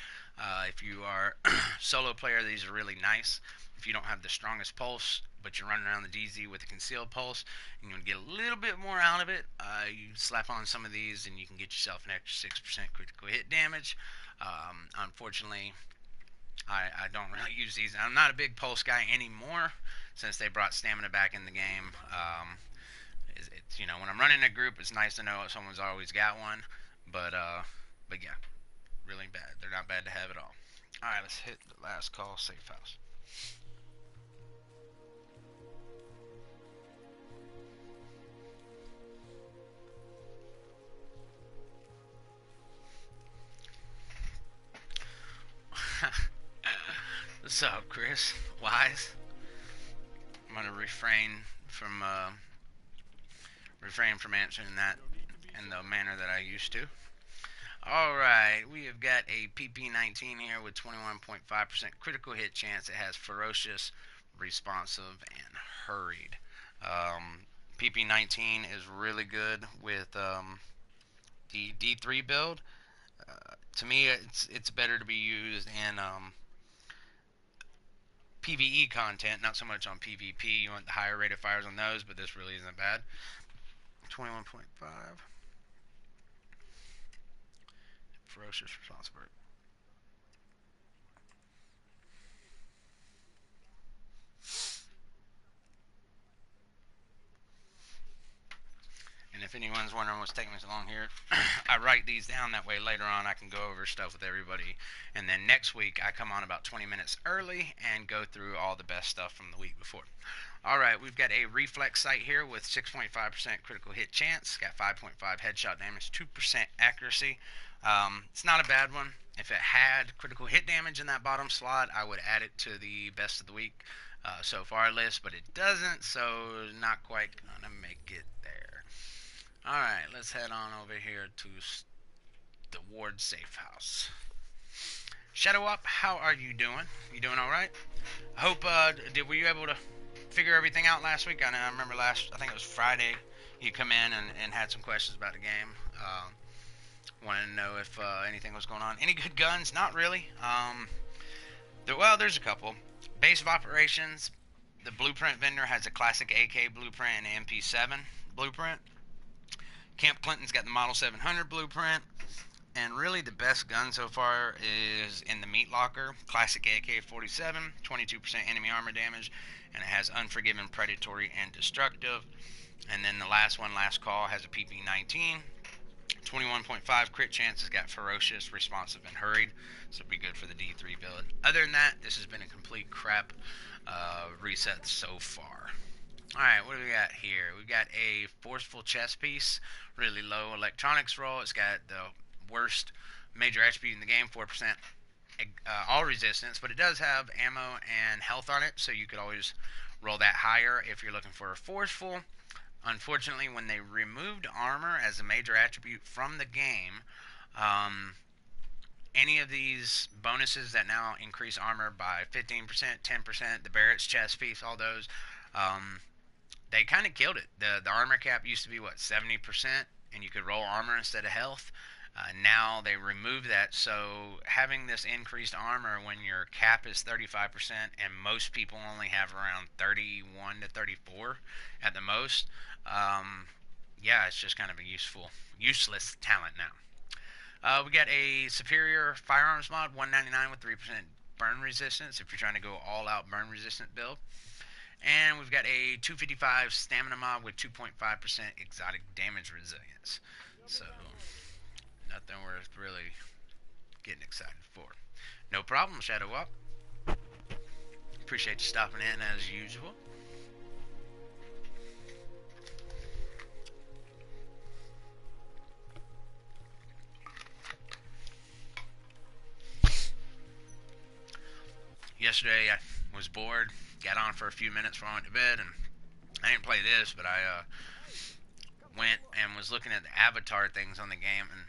If you are solo player, these are really nice. If you don't have the strongest pulse, but you're running around the DZ with a concealed pulse, and you want to get a little bit more out of it, you slap on some of these and you can get yourself an extra 6% critical hit damage. Unfortunately, I don't really use these. I'm not a big pulse guy anymore since they brought stamina back in the game. It's when I'm running a group, it's nice to know someone's always got one, but yeah, really bad. They're not bad to have at all. All right, let's hit the last call, safe house. What's up, Chris? Wise. I'm gonna refrain from answering that in the manner that I used to. Alright, we have got a PP-19 here with 21.5% critical hit chance. It has ferocious, responsive, and hurried. PP-19 is really good with the D3 build. To me, it's better to be used in PvE content, not so much on PvP. You want the higher rate of fires on those, but this really isn't bad. 21.5. Ferocious, responsive. And if anyone's wondering what's taking me so long here, I write these down, that way later on I can go over stuff with everybody. And then next week I come on about 20 minutes early and go through all the best stuff from the week before. Alright, we've got a reflex sight here with 6.5% critical hit chance. Got 5.5 headshot damage, 2% accuracy. It's not a bad one. If it had critical hit damage in that bottom slot, I would add it to the best of the week so far list, but it doesn't, so not quite gonna make it there. Alright, let's head on over here to the Ward Safe House. Shadow Up, how are you doing? You doing alright? I hope, were you able to figure everything out last week? I remember I think it was Friday, you come in and had some questions about the game. Wanted to know if anything was going on. Any good guns? Not really. There's a couple. Base of operations, the blueprint vendor has a classic AK blueprint and an MP7 blueprint. Camp Clinton's got the Model 700 blueprint, and really the best gun so far is in the Meat Locker, classic AK-47, 22% enemy armor damage, and it has Unforgiven, Predatory, and Destructive. And then the last call, has a PP-19, 21.5 crit chance. Has got Ferocious, Responsive, and Hurried, so it'll be good for the D3 build. Other than that, this has been a complete crap reset so far. Alright, what do we got here? We've got a Forceful chest piece, really low electronics roll. It's got the worst major attribute in the game, 4% all resistance, but it does have ammo and health on it, so you could always roll that higher if you're looking for a Forceful. Unfortunately, when they removed armor as a major attribute from the game, any of these bonuses that now increase armor by 15%, 10%, the Barrett's chest piece, all those, they kind of killed it. The armor cap used to be what 70%, and you could roll armor instead of health. Now they removed that, so having this increased armor when your cap is 35% and most people only have around 31 to 34 at the most, yeah, it's just kind of a useless talent now. We got a superior firearms mod, 199 with 3% burn resistance if you're trying to go all out burn resistant build. And we've got a 255 stamina mod with 2.5% exotic damage resilience. So, nothing worth really getting excited for. No problem, Shadow Walk. Appreciate you stopping in as usual. Yesterday I was bored, got on for a few minutes before I went to bed, and I didn't play this, but I went and was looking at the avatar things on the game, and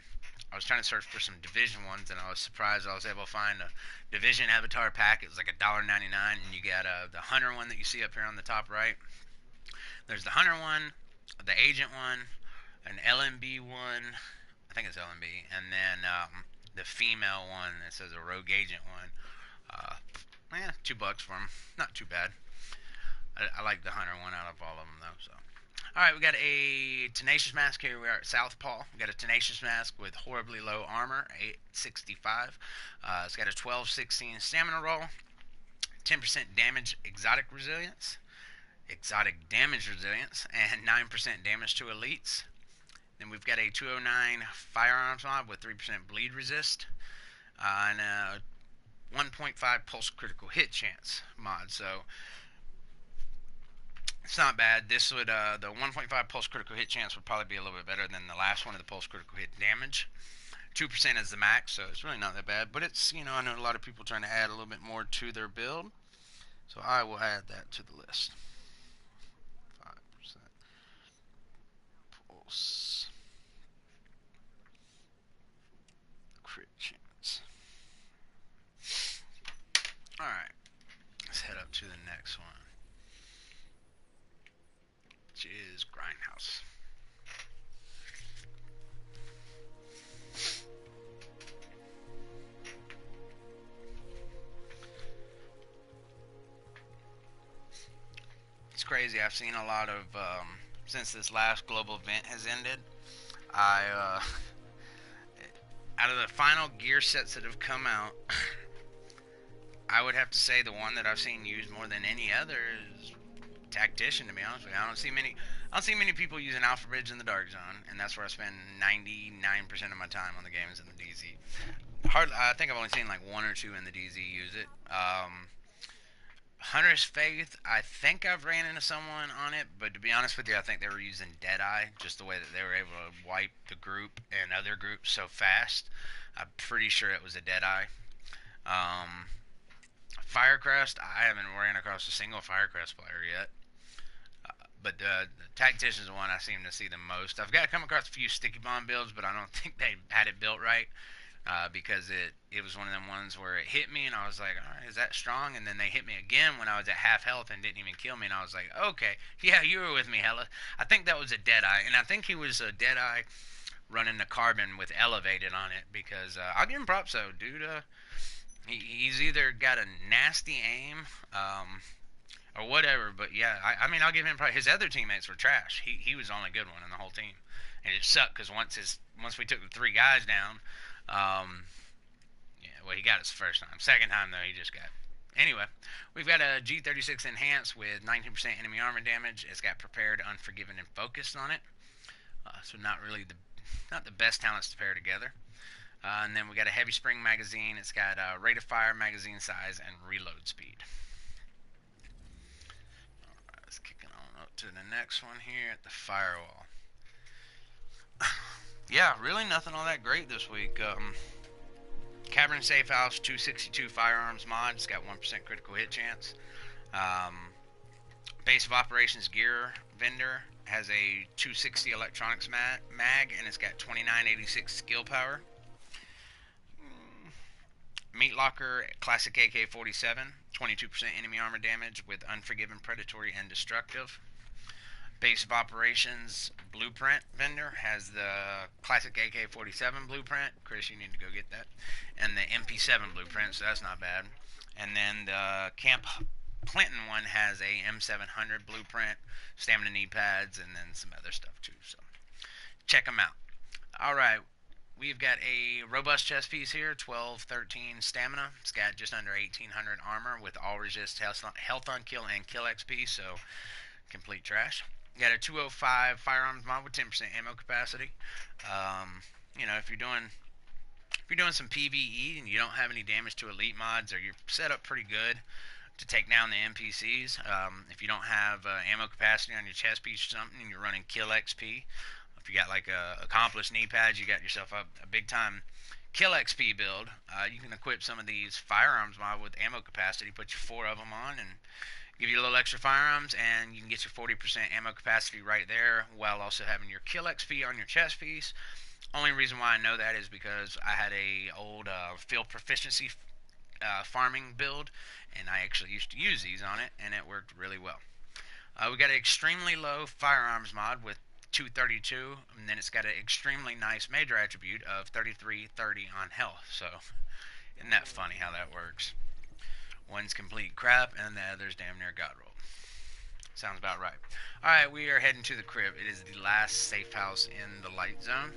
I was trying to search for some Division ones, and I was surprised I was able to find a Division avatar pack. It was like $1.99, and you got the Hunter one that you see up here on the top right. There's the Hunter one, the Agent one, an LMB one, I think it's LMB, and then the female one that says a Rogue Agent one. $2 for them, not too bad. I like the Hunter one out of all of them though. So, all right, we got a Tenacious Mask here. We are at Southpaw. We got a Tenacious Mask with horribly low armor, 865. It's got a 12-16 stamina roll, 10% damage exotic damage resilience, and 9% damage to elites. Then we've got a 209 firearms mod with 3% bleed resist, and a 1.5 pulse critical hit chance mod. So it's not bad. This would the 1.5 pulse critical hit chance would probably be a little bit better than the last one of the pulse critical hit damage. 2% is the max, so it's really not that bad. But it's, I know a lot of people trying to add a little bit more to their build, so I will add that to the list. 5% pulse crit chance. All right, let's head up to the next one, which is Grindhouse. It's crazy. I've seen a lot of since this last global event has ended. I out of the final gear sets that have come out, I would have to say the one that I've seen used more than any other is Tactician. To be honest with you, I don't see many people using Alpha Bridge in the Dark Zone, and that's where I spend 99% of my time on the game is in the DZ. I think I've only seen like one or two in the DZ use it. Hunter's Faith, I think I've ran into someone on it, but to be honest with you, I think they were using Deadeye, just the way that they were able to wipe the group and other groups so fast. I'm pretty sure it was a Deadeye. Firecrest, I haven't ran across a single Firecrest player yet. But the Tactician is the one I seem to see the most. I've got to come across a few Sticky Bomb builds, but I don't think they had it built right. Because it was one of them ones where it hit me and I was like, all right, is that strong? And then they hit me again when I was at half health and didn't even kill me, and I was like, okay, yeah, you were with me, Hella. I think that was a Deadeye, and I think he was a Deadeye running the Carbon with Elevated on it, because I'll give him props though, dude. He's either got a nasty aim, or whatever, but yeah, I mean, I'll give him props. His other teammates were trash. He was the only good one in the whole team, and it sucked because once we took the 3 guys down. Yeah, well, he got his first time. Second time, though, he just got. Anyway, we've got a G36 Enhanced with 19% enemy armor damage. It's got Prepared, Unforgiven, and Focused on it. So not the best talents to pair together. And then we got a Heavy Spring magazine. It's got rate of fire, magazine size, and reload speed. Alright, let's kick it on up to the next one here at the Firewall. Yeah, really nothing all that great this week. Cavern Safe House 262 firearms mod. It's got 1% critical hit chance. Base of Operations Gear Vendor has a 260 electronics mag, and it's got 2986 skill power. Meat Locker Classic AK-47, 22% enemy armor damage with Unforgiven, Predatory, and Destructive. Base of Operations blueprint vendor has the classic AK-47 blueprint. Chris, you need to go get that. And the MP7 blueprint, so that's not bad. And then the Camp Clinton one has a M700 blueprint, stamina knee pads, and then some other stuff too. So check them out. All right, we've got a robust chest piece here, 1213 stamina. It's got just under 1800 armor with all resist, health on kill, and kill XP, so complete trash. Got a 205 firearms mod with 10% ammo capacity. You know, if you're doing some PvE and you don't have any damage to elite mods, or you're set up pretty good to take down the NPCs, if you don't have ammo capacity on your chest piece or something, and you're running kill XP, if you got like accomplished knee pads, you got yourself a big time kill XP build. You can equip some of these firearms mod with ammo capacity. Put your 4 of them on and give you a little extra firearms, and you can get your 40% ammo capacity right there while also having your kill XP on your chest piece. Only reason why I know that is because I had a old field proficiency farming build, and I actually used to use these on it, and it worked really well. We got an extremely low firearms mod with 232, and then it's got an extremely nice major attribute of 3330 on health. So, isn't that funny how that works? One's complete crap, and the other's damn near god roll. Sounds about right. Alright, we are heading to the crib. It is the last safe house in the light zone.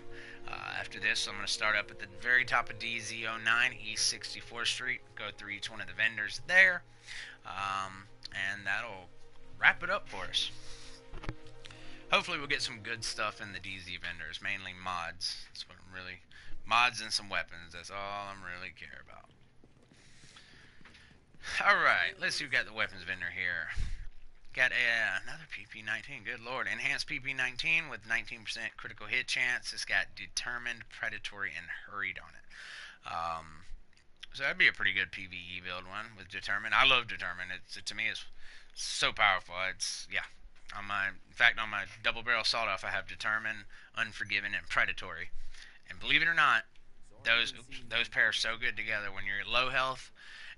After this, I'm going to start up at the very top of DZ09, East 64th Street, go through each one of the vendors there, and that'll wrap it up for us. Hopefully we'll get some good stuff in the DZ vendors, mainly mods. That's what I'm really... Mods and some weapons, that's all I'm really care about. Alright, let's see, we've got the weapons vendor here. Got another PP19, good lord. Enhanced PP19 with 19% critical hit chance. It's got determined, predatory, and hurried on it. So that'd be a pretty good PvE build one with determined. I love determined. To me, it's so powerful. It's, yeah. In fact, on my double barrel sawed off, I have determined, unforgiving, and predatory. And believe it or not, those pair so good together. When you're at low health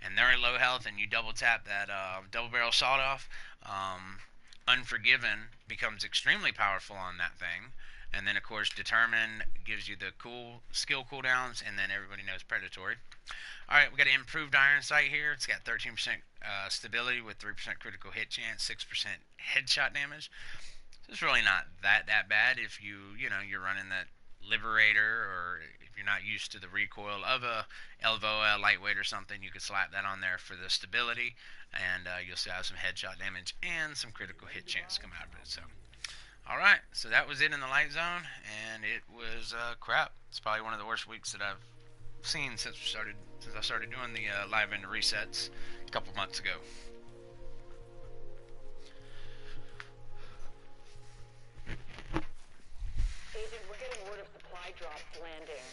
and they're at low health and you double tap that double barrel sawed off, Unforgiven becomes extremely powerful on that thing. And then, of course, Determine gives you the cool skill cooldowns, and then everybody knows Predatory. Alright, we got an improved Iron Sight here. It's got 13% stability with 3% critical hit chance, 6% headshot damage. So it's really not that bad if you're running that Liberator, or if you're not used to the recoil of a Elvoa lightweight or something, you could slap that on there for the stability, and you'll still have some headshot damage and some critical hit chance come out of it. So, alright, so that was it in the light zone, and it was crap. It's probably one of the worst weeks that I've seen since I started doing the live into resets a couple months ago. Agent, we're getting word of supply drops landing,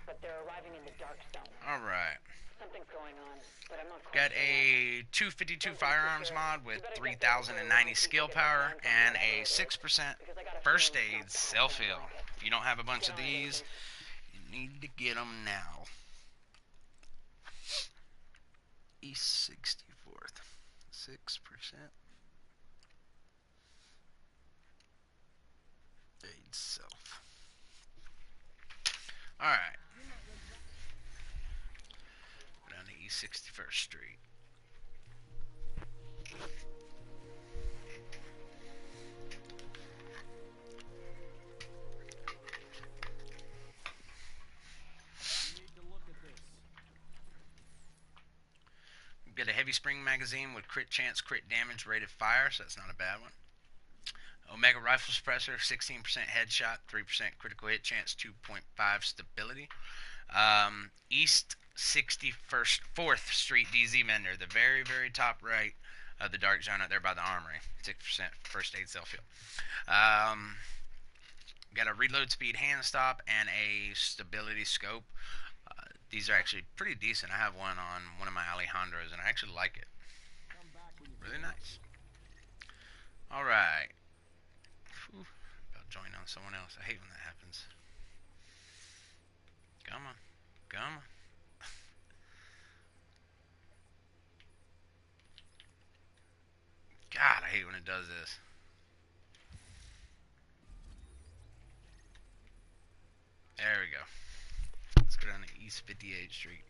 but they're arriving in the dark zone. Alright. Something's going on, but I'm not quite Got a 252 firearms mod with 3090 skill power and a 6% first aid self-heal. If you don't have a bunch of these, you need to get them now. East 64th, 6% aid self. Alright. Down to East 61st Street. Get a heavy spring magazine with crit chance, crit damage, rated fire, so that's not a bad one. Omega rifle suppressor, 16% headshot, 3% critical hit chance, 2.5 stability. East 61st 4th Street DZ vendor, the very, very top right of the dark zone out there by the armory. 6% first aid self-heal. Got a reload speed hand stop and a stability scope. These are actually pretty decent. I have one on one of my Alejandros, and I actually like it. Really nice. Alright. About joining on someone else. I hate when that happens. Come on. Come on. God, I hate when it does this. East 58th Street.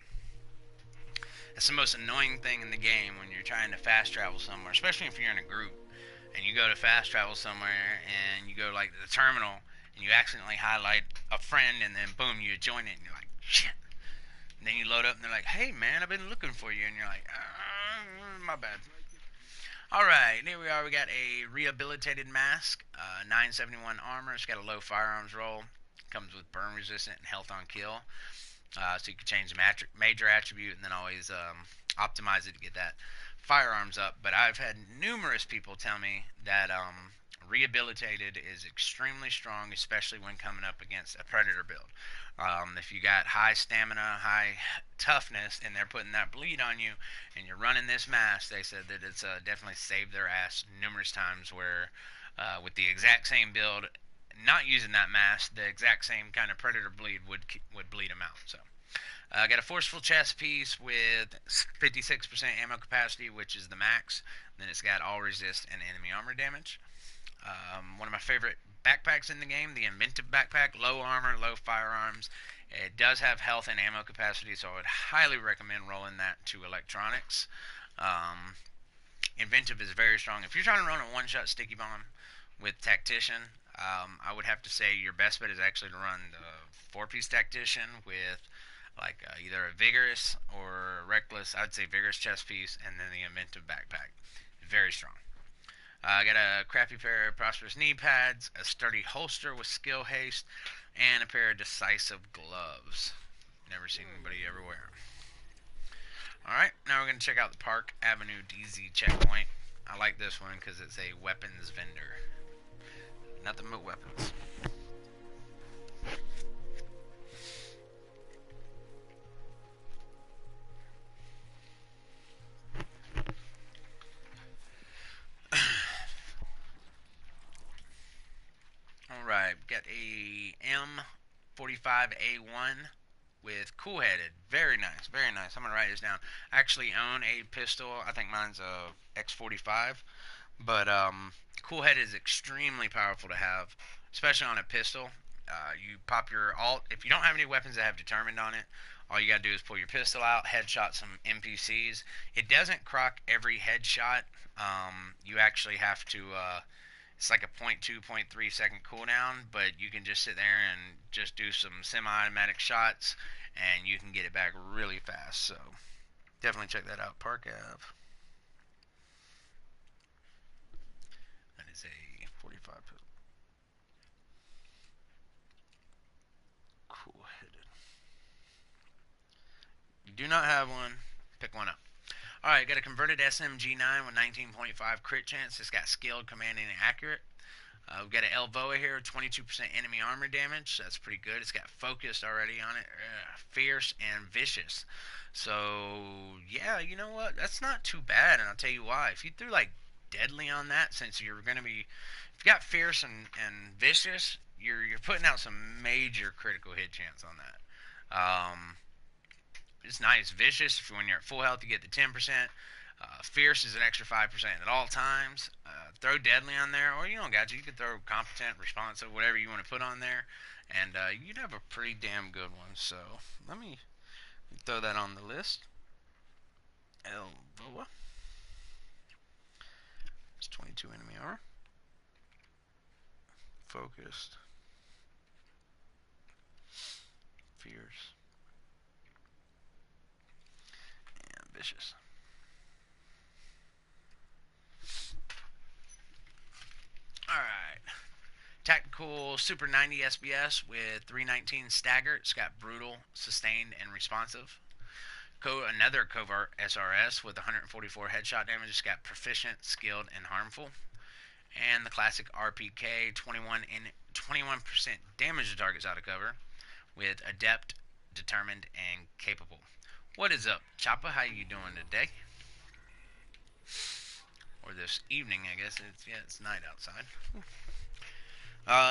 It's the most annoying thing in the game when you're trying to fast travel somewhere, especially if you're in a group and you go to fast travel somewhere and you go like to the terminal and you accidentally highlight a friend and then boom, you join it and you're like, shit. And then you load up and they're like, hey man, I've been looking for you, and you're like, my bad. Alright, here we are. We got a rehabilitated mask, 971 armor. It's got a low firearms roll. Comes with burn resistant and health on kill. So you can change the major attribute and then always optimize it to get that firearms up. But I've had numerous people tell me that rehabilitated is extremely strong, especially when coming up against a predator build. If you got high stamina, high toughness, and they're putting that bleed on you, and you're running this mask, they said that it's definitely saved their ass numerous times. Where with the exact same build, not using that mask, the exact same kind of predator bleed would bleed them out. So, got a forceful chest piece with 56% ammo capacity, which is the max. Then it's got all resist and enemy armor damage. One of my favorite backpacks in the game, the inventive backpack, low armor, low firearms. It does have health and ammo capacity, so I would highly recommend rolling that to electronics. Inventive is very strong. If you're trying to run a one-shot sticky bomb with tactician, I would have to say your best bet is actually to run the four-piece tactician with like either a vigorous or a reckless. I'd say vigorous chest piece, and then the inventive backpack. Very strong. I got a crappy pair of prosperous knee pads, a sturdy holster with skill haste, and a pair of decisive gloves. Never seen anybody ever wear them. Alright, now we're going to check out the Park Avenue DZ checkpoint. I like this one because it's a weapons vendor. Nothing but weapons. Alright, got a M45A1 with cool headed. Very nice, very nice. I'm going to write this down. I actually own a pistol. I think mine's a X45. But cool headed is extremely powerful to have, especially on a pistol. You pop your alt. If you don't have any weapons that have determined on it, all you gotta do is pull your pistol out, headshot some NPCs. It doesn't crock every headshot. You actually have to. It's like a 0.2, 0.3 second cooldown, but you can just sit there and just do some semi-automatic shots, and you can get it back really fast. So definitely check that out, Park Ave. That is a 45 pistol. Cool-headed. You do not have one, pick one up. Alright, got a converted SMG9 with 19.5 crit chance. It's got skilled, commanding, and accurate. We've got an Elvoa here, 22% enemy armor damage. That's pretty good. It's got focused already on it. Fierce and vicious. So, yeah, you know what? That's not too bad, and I'll tell you why. If you threw, like, deadly on that, since you're going to be... If you got fierce and vicious, you're putting out some major critical hit chance on that. It's nice. Vicious, when you're at full health, you get the 10%. Fierce is an extra 5% at all times. Throw deadly on there, or you don't got to. You can throw competent, responsive, whatever you want to put on there, and you'd have a pretty damn good one. So let me throw that on the list. Elvoa. It's 22 enemy armor. Focused. Fierce. And vicious. Alright. Tactical Super 90 SBS with 319 stagger. It's got brutal, sustained, and responsive. Another covert SRS with 144 headshot damage. It's got proficient, skilled, and harmful. And the classic RPK, 21% damage to targets out of cover with adept, determined, and capable. What is up, Choppa? How you doing today? Or this evening, I guess. It's night outside.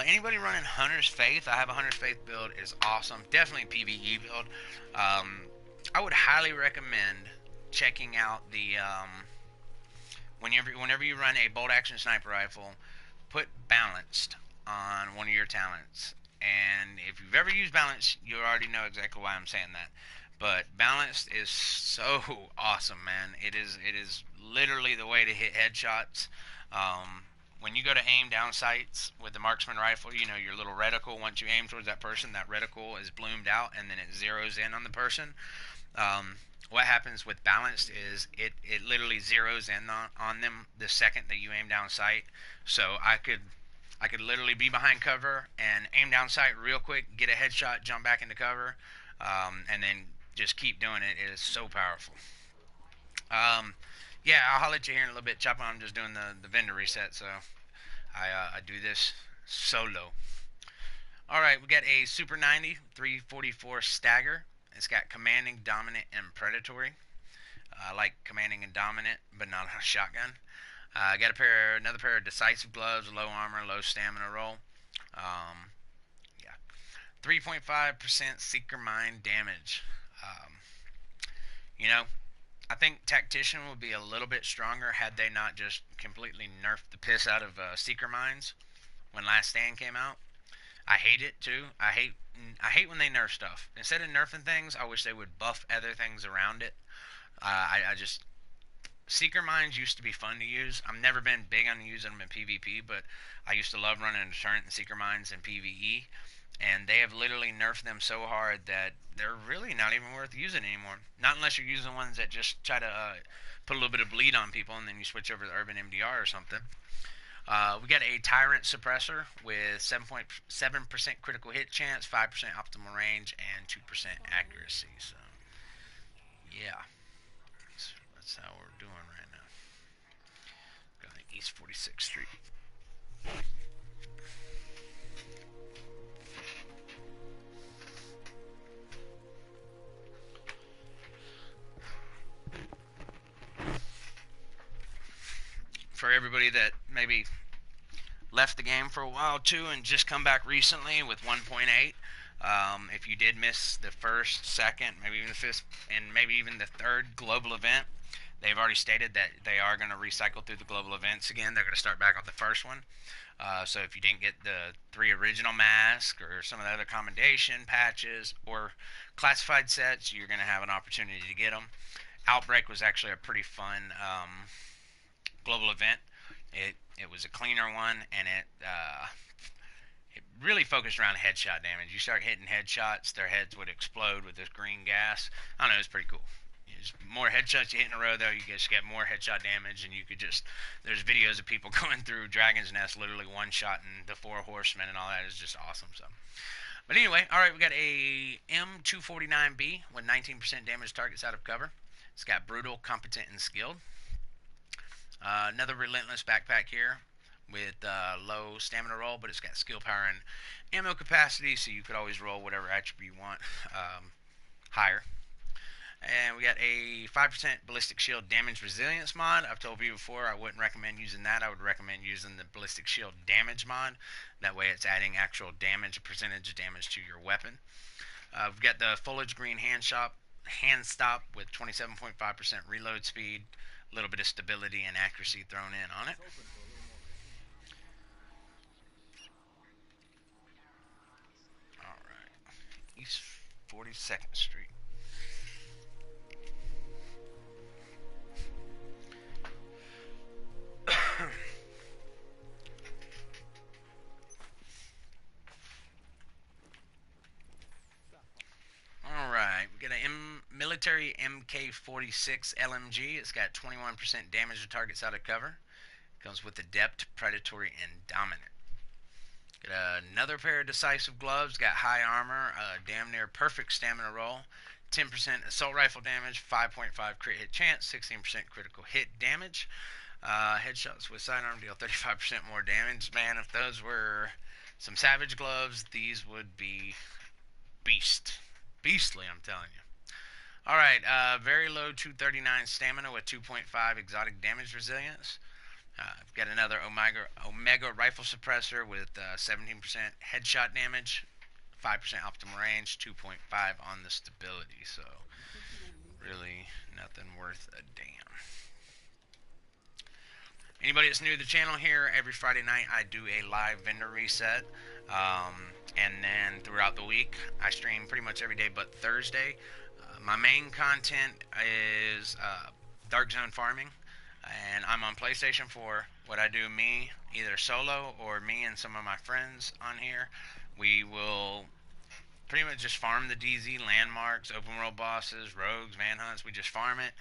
Anybody running Hunter's Faith? I have a Hunter's Faith build. It's awesome. Definitely a PvE build. I would highly recommend checking out the whenever you run a bolt action sniper rifle, put balanced on one of your talents, And if you've ever used Balance, you already know exactly why I'm saying that. But Balanced is so awesome, man. It is literally the way to hit headshots. When you go to aim down sights with the marksman rifle, you know your little reticle. Once you aim towards that person, that reticle is bloomed out, and then it zeroes in on the person. Um, what happens with Balanced is it literally zeroes in on them the second that you aim down sight. So I could literally be behind cover and aim down sight real quick, get a headshot, jump back into cover, and then just keep doing it. It is so powerful. Um, yeah, I'll holler at you here in a little bit. Chop on. I'm just doing the vendor reset, so I do this solo. All right, we got a Super 90 344 stagger. It's got commanding, dominant, and predatory. I like commanding and dominant, but not a shotgun. I got another pair of decisive gloves, low armor, low stamina roll. Um, yeah, 3.5% seeker mine damage. Um, you know, I think tactician would be a little bit stronger had they not just completely nerfed the piss out of seeker mines when Last Stand came out. I hate it too. I hate when they nerf stuff. Instead of nerfing things, I wish they would buff other things around it. I just Seeker mines used to be fun to use. I've never been big on using them in PvP, but I used to love running deterrent and seeker mines in PvE. And they have literally nerfed them so hard that they're really not even worth using anymore. Not unless you're using ones that just try to put a little bit of bleed on people, and then you switch over to Urban MDR or something. We got a Tyrant Suppressor with 7.7% critical hit chance, 5% optimal range, and 2% accuracy. So, yeah, that's how we're doing right now. Going to East 46th Street. For everybody that maybe left the game for a while too and just come back recently with 1.8, if you did miss the first, second, maybe even the fifth, and maybe even the third global event, they've already stated that they are going to recycle through the global events again. They're going to start back on the first one. So if you didn't get the 3 original masks or some of the other commendation patches or classified sets, you're going to have an opportunity to get them. Outbreak was actually a pretty fun global event. It was a cleaner one, and it really focused around headshot damage. You start hitting headshots, their heads would explode with this green gas. I don't know, it was pretty cool. Just more headshots you hit in a row, though, you just get more headshot damage, and you could just. There's videos of people going through Dragon's Nest, literally one shot, and the 4 horsemen and all that is just awesome. So, but anyway, all right, we got a M249B with 19% damage targets out of cover. It's got brutal, competent, and skilled. Another relentless backpack here with low stamina roll, but it's got skill power and ammo capacity, so you could always roll whatever attribute you want higher. And we got a 5% ballistic shield damage resilience mod. I've told you before I wouldn't recommend using that. I would recommend using the ballistic shield damage mod. That way it's adding actual damage, a percentage of damage to your weapon. We've got the foliage green hand stop with 27.5% reload speed, a little bit of stability and accuracy thrown in on it. All right, East 42nd Street. Alright, we got a military MK46 LMG. It's got 21% damage to targets out of cover. Comes with adept, predatory, and dominant. Got another pair of decisive gloves. Got high armor, damn near perfect stamina roll. 10% assault rifle damage, 5.5 crit hit chance, 16% critical hit damage. Headshots with sidearm deal 35% more damage. Man, if those were some savage gloves, these would be beastly, I'm telling you. All right, very low 239 stamina with 2.5 exotic damage resilience. I've got another Omega rifle suppressor with 17% headshot damage, 5% optimal range, 2.5 on the stability. So really nothing worth a damn. Anybody that's new to the channel here, every Friday night I do a live vendor reset. And then throughout the week, I stream pretty much every day but Thursday. My main content is Dark Zone farming, and I'm on PlayStation 4. What I do, me either solo or me and some of my friends on here, we will pretty much just farm the DZ landmarks, open world bosses, rogues, van hunts. We just farm it,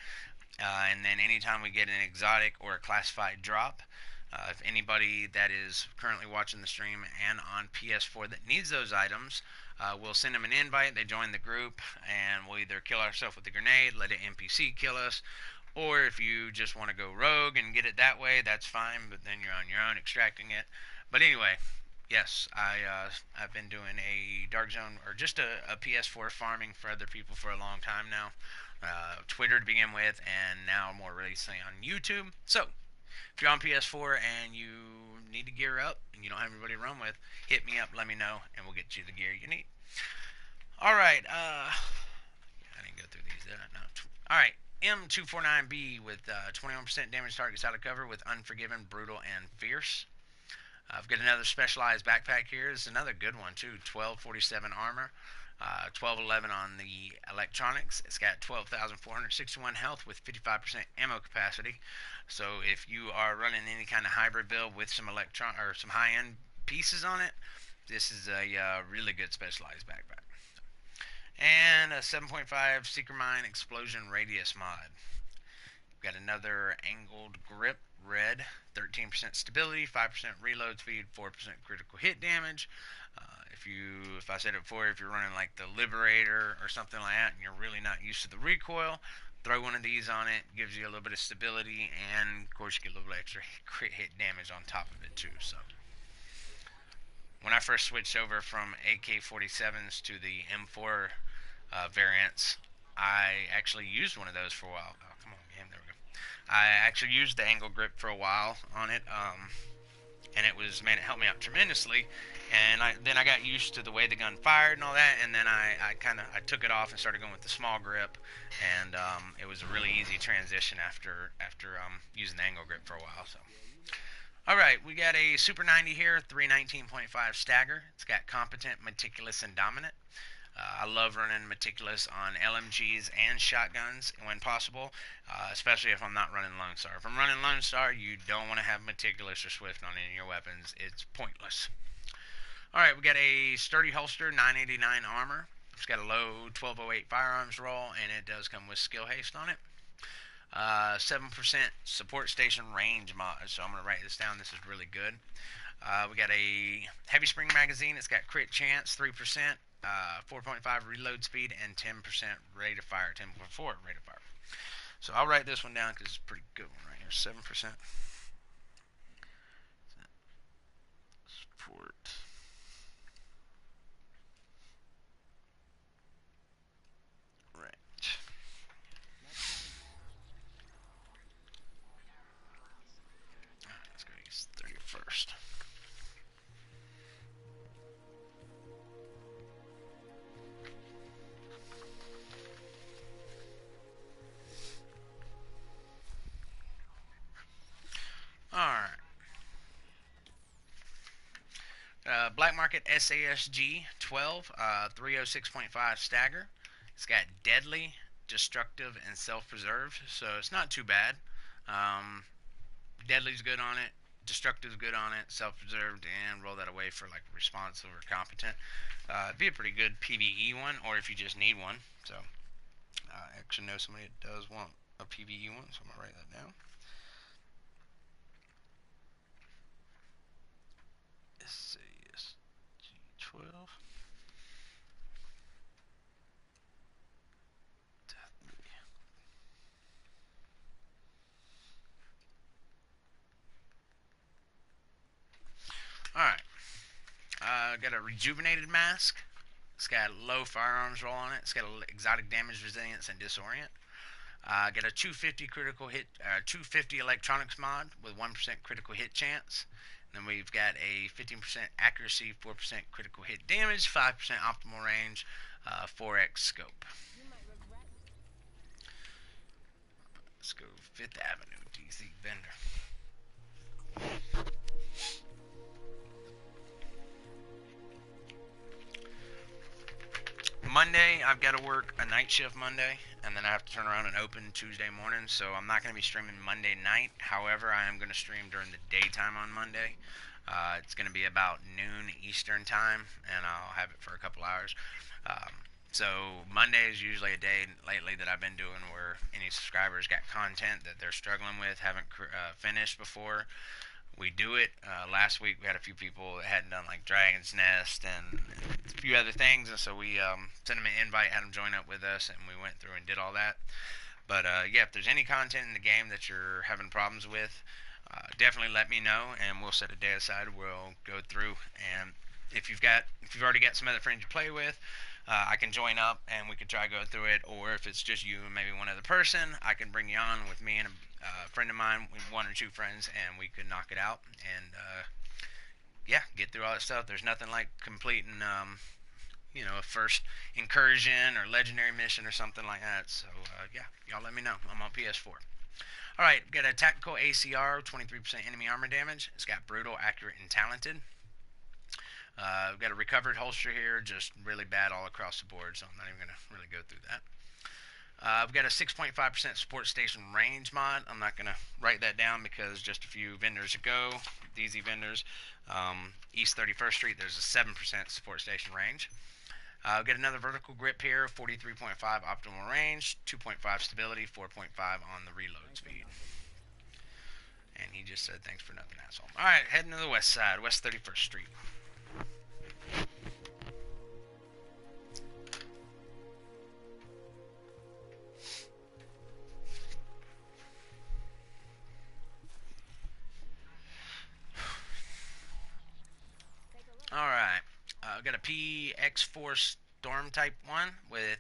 and then anytime we get an exotic or a classified drop, if anybody that is currently watching the stream and on PS4 that needs those items, we'll send them an invite. They join the group, and we'll either kill ourselves with a grenade, let an NPC kill us, or if you just want to go rogue and get it that way, that's fine. But then you're on your own extracting it. But anyway, yes, I've been doing a Dark Zone or just a PS4 farming for other people for a long time now. Twitter to begin with, and now more recently on YouTube. So if you're on PS4 and you need to gear up and you don't have anybody to run with, hit me up, let me know, and we'll get you the gear you need. All right. I didn't go through these, did I? No. All right. M249B with 21% damage targets out of cover with Unforgiven, Brutal, and Fierce. I've got another specialized backpack here. This is another good one, too. 1247 armor. 1211 on the electronics. It's got 12,461 health with 55% ammo capacity. So if you are running any kind of hybrid build with some electron or some high-end pieces on it, this is a really good specialized backpack. And a 7.5 Seeker Mine Explosion Radius mod. We've got another angled grip, red, 13% stability, 5% reload speed, 4% critical hit damage. If I said it before, if you're running like the Liberator or something like that, and you're really not used to the recoil, throw one of these on it. Gives you a little bit of stability, and of course you get a little bit extra crit hit damage on top of it too. So when I first switched over from AK-47s to the M4 variants, I actually used one of those for a while. Oh, come on, game. There we go. I actually used the angle grip for a while on it, and it helped me out tremendously. And then I got used to the way the gun fired and all that, and then I took it off and started going with the small grip, and it was a really easy transition after using the angle grip for a while. So. All right, we got a Super 90 here, 319.5 stagger. It's got competent, meticulous, and dominant. I love running meticulous on LMGs and shotguns when possible, especially if I'm not running Lone Star. If I'm running Lone Star, you don't want to have meticulous or swift on any of your weapons. It's pointless. All right, we got a sturdy holster, 989 armor. It's got a low 1208 firearms roll, and it does come with skill haste on it. 7% support station range mod. So I'm going to write this down. This is really good. We got a heavy spring magazine. It's got crit chance, 3%, 4.5 reload speed, and 10% rate of fire, 10.4 rate of fire. So I'll write this one down because it's a pretty good one right here. 7% support. Right. Alright, let's go use 31st. Alright. Black Market SASG 12, 306.5 stagger. It's got deadly, destructive, and self-preserved, so it's not too bad. Deadly's good on it, destructive's good on it, self-preserved, and roll that away for like responsive or competent. It'd be a pretty good PvE one, or if you just need one. So I actually know somebody that does want a PvE one, so I'm gonna write that down. SASG 12. Alright. Got a rejuvenated mask. It's got low firearms roll on it. It's got exotic damage resilience and disorient. Got a 250 critical hit, 250 electronics mod with 1% critical hit chance. And then we've got a 15% accuracy, 4% critical hit damage, 5% optimal range, 4x scope. Let's go 5th Avenue, DC vendor. Monday, I've got to work a night shift Monday, and then I have to turn around and open Tuesday morning, so I'm not going to be streaming Monday night. However, I am going to stream during the daytime on Monday. It's going to be about noon Eastern time, and I'll have it for a couple hours. Um, so Monday is usually a day lately that I've been doing where any subscribers got content that they're struggling with, haven't finished before. We do it. Last week we had a few people that hadn't done like Dragon's Nest and a few other things, and so we sent them an invite, had them join up with us, and we went through and did all that. But yeah, if there's any content in the game that you're having problems with, definitely let me know, and we'll set a day aside. We'll go through, and if you've already got some other friends you play with, I can join up and we can try to go through it. Or if it's just you and maybe one other person, I can bring you on with me and a friend of mine, one or two friends, and we could knock it out and yeah, get through all that stuff. There's nothing like completing a first incursion or legendary mission or something like that. So yeah, y'all let me know. I'm on PS4. All right, got a tactical ACR, 23% enemy armor damage. It's got brutal, accurate, and talented. We've got a recovered holster here, just really bad all across the board, so I'm not even going to really go through that. We've got a 6.5% support station range mod. I'm not going to write that down because just a few vendors ago, these vendors, East 31st Street, there's a 7% support station range. We've got another vertical grip here, 43.5 optimal range, 2.5 stability, 4.5 on the reload speed. And he just said thanks for nothing, asshole. Alright, heading to the west side, West 31st Street. Alright, I've got a PX4 Storm Type 1 with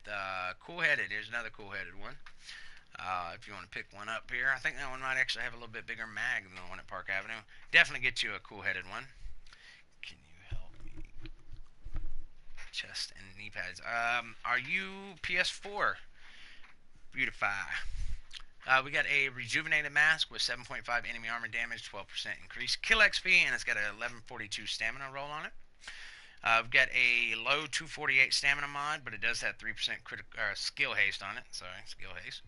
Cool Headed. Here's another Cool Headed one. If you want to pick one up here, I think that one might actually have a little bit bigger mag than the one at Park Avenue. Definitely get you a Cool Headed one. Can you help me? Chest and knee pads. Are you PS4? Beautify. We got a rejuvenated mask with 7.5 enemy armor damage, 12% increased kill XP, and it's got a 1142 stamina roll on it. We've got a low 248 stamina mod, but it does have 3% skill haste on it. Sorry, skill haste.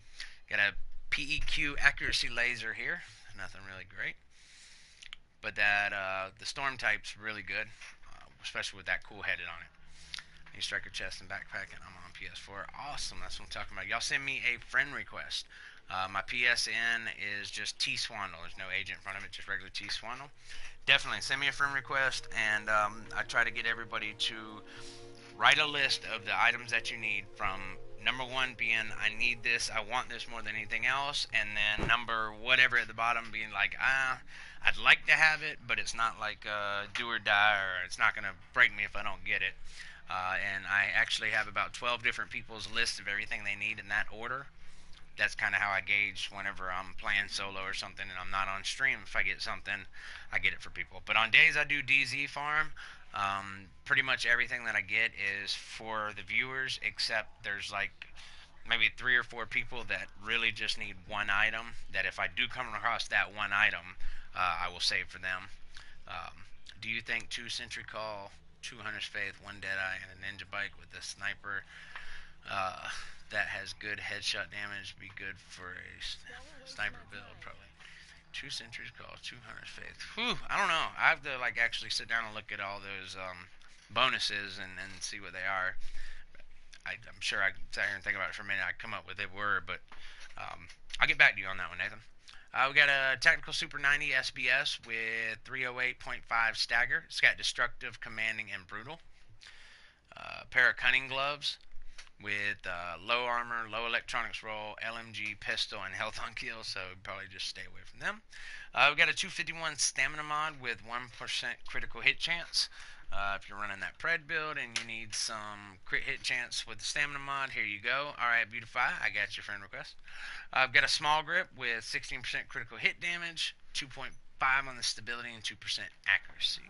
Got a PEQ accuracy laser here. Nothing really great. But that the storm type's really good, especially with that cool headed on it. You striker chest and backpack, and I'm on PS4. Awesome, that's what I'm talking about. Y'all send me a friend request. My PSN is just TSwandol. There's no agent in front of it, just regular TSwandol. Definitely send me a friend request, and I try to get everybody to write a list of the items that you need, from number one being I need this, I want this more than anything else, and then number whatever at the bottom being like I'd like to have it, but it's not like do or die, or it's not going to break me if I don't get it. And I actually have about 12 different people's lists of everything they need in that order. That's kind of how I gauge whenever I'm playing solo or something and I'm not on stream. If I get something, I get it for people. But on days I do DZ farm, pretty much everything that I get is for the viewers, except there's like maybe 3 or 4 people that really just need one item, that if I do come across that one item, I will save for them. Do you think 2 Sentry Call, 2 Hunter's Faith, 1 Deadeye, and a Ninja Bike with a sniper that has good headshot damage be good for a sniper build? Probably. 2 Sentries Call, 2 Hunter's Faith. Whew, I don't know. I have to like actually sit down and look at all those bonuses and see what they are. I'm sure I can sit here and think about it for a minute. I come up with a word, but I'll get back to you on that one, Nathan. We got a Tactical Super 90 SBS with 308.5 stagger. It's got destructive, commanding, and brutal. A pair of cunning gloves with low armor, low electronics roll, LMG, pistol, and health on kill, so probably just stay away from them. We've got a 251 stamina mod with 1% critical hit chance. If you're running that pred build and you need some crit hit chance with the stamina mod, here you go. Alright, Beautify, I got your friend request. I've got a small grip with 16% critical hit damage, 2.5 on the stability, and 2% accuracy.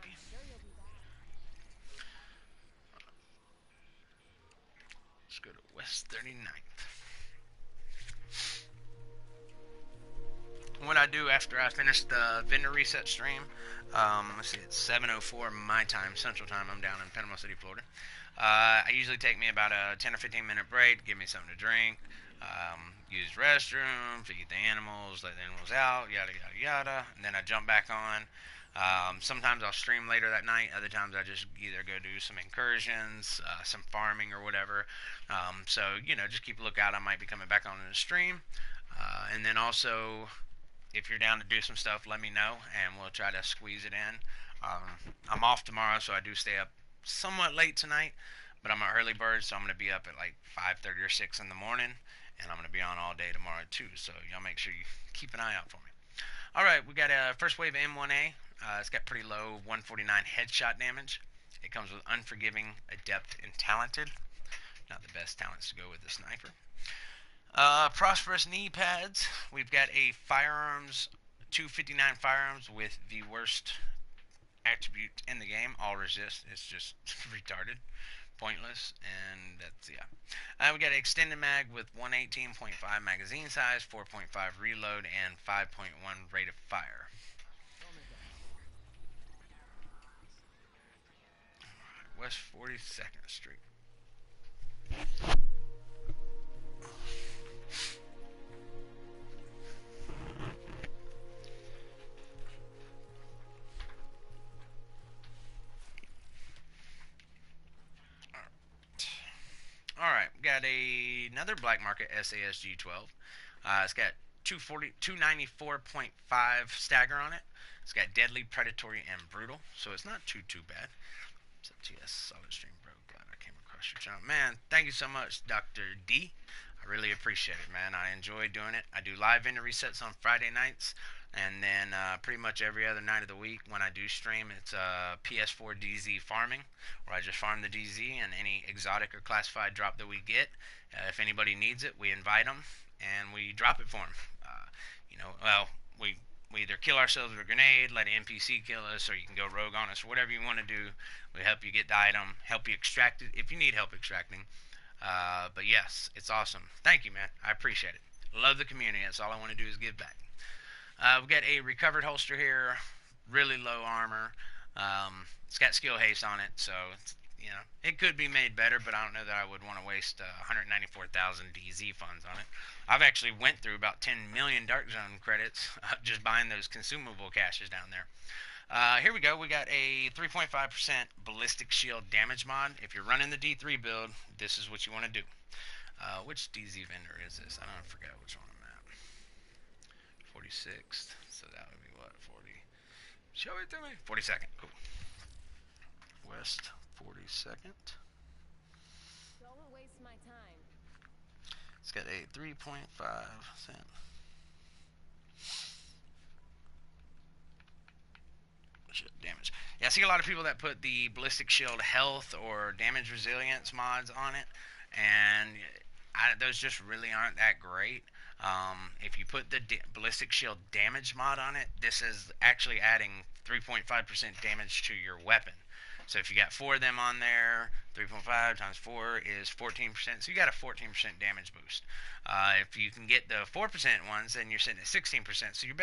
Let's go to West 39th. what I do after I finish the vendor reset stream, let's see, it's 7:04 my time, Central Time. I'm down in Panama City, Florida. I usually take me about a 10 or 15 minute break, give me something to drink, use the restroom, feed the animals, let the animals out, yada yada yada, and then I jump back on. Sometimes I'll stream later that night. Other times I just either go do some incursions, some farming or whatever. So just keep a lookout. I might be coming back on in the stream. And then also, if you're down to do some stuff, let me know, and we'll try to squeeze it in. I'm off tomorrow, so I do stay up somewhat late tonight, but I'm an early bird, so I'm going to be up at like 5:30 or 6 in the morning, and I'm going to be on all day tomorrow too. So y'all make sure you keep an eye out for me. All right, we got a first wave M1A. It's got pretty low 149 headshot damage. It comes with Unforgiving, Adept, and Talented. Not the best talents to go with the sniper. Prosperous knee pads. We've got a firearms, 259 firearms with the worst attribute in the game, all resist. It's just retarded, pointless, and that's, yeah. We got an extended mag with 118.5 magazine size, 4.5 reload, and 5.1 rate of fire. West 42nd Street. Alright, we got another black market SASG 12. It's got 294.5 stagger on it. It's got deadly, predatory, and brutal, so it's not too bad. It's a TS Solid Stream, bro. Glad I came across your channel. Man, thank you so much, Dr. D. I really appreciate it, man. I enjoy doing it. I do live vendor resets on Friday nights, and then pretty much every other night of the week when I do stream, it's PS4 DZ farming, where I just farm the DZ and any exotic or classified drop that we get. If anybody needs it, we invite them and we drop it for them. Well, we either kill ourselves with a grenade, let an NPC kill us, or you can go rogue on us, or whatever you want to do. We help you get the item, help you extract it if you need help extracting. But yes, it's awesome. Thank you, man. I appreciate it. Love the community. That's all I want to do is give back. We've got a recovered holster here, really low armor. It's got skill haste on it, so it could be made better, but I don't know that I would want to waste 194,000 DZ funds on it. I've actually went through about 10 million Dark Zone credits just buying those consumable caches down there. Here we go. We got a 3.5% ballistic shield damage mod. If you're running the D3 build, this is what you want to do. Which DZ vendor is this? I don't forget which one I'm at. 46th. So that would be what? 40. Show it to me. 42nd. Cool. West 42nd. Don't waste my time. It's got a 3.5 cent. Damage. Yeah, I see a lot of people that put the ballistic shield health or damage resilience mods on it, and those just really aren't that great. If you put the ballistic shield damage mod on it, this is actually adding 3.5% damage to your weapon. So if you got 4 of them on there, 3.5 times 4 is 14%. So you got a 14% damage boost. If you can get the 4% ones, then you're sitting at 16%. So you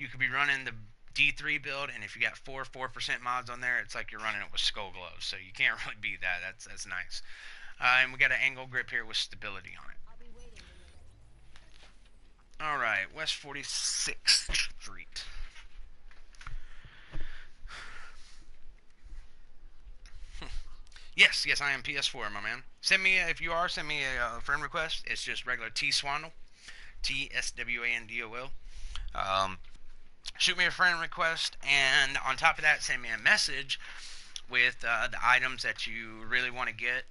could be running the D3 build, and if you got 4% mods on there, it's like you're running it with skull gloves. So you can't really beat that. That's nice. And we got an angle grip here with stability on it. I'll be waiting when you're ready. All right, West 46th Street. Yes, I am PS4, my man. Send me a friend request. It's just regular TSwandol, TSwandol. Shoot me a friend request, and on top of that, send me a message with the items that you really want to get.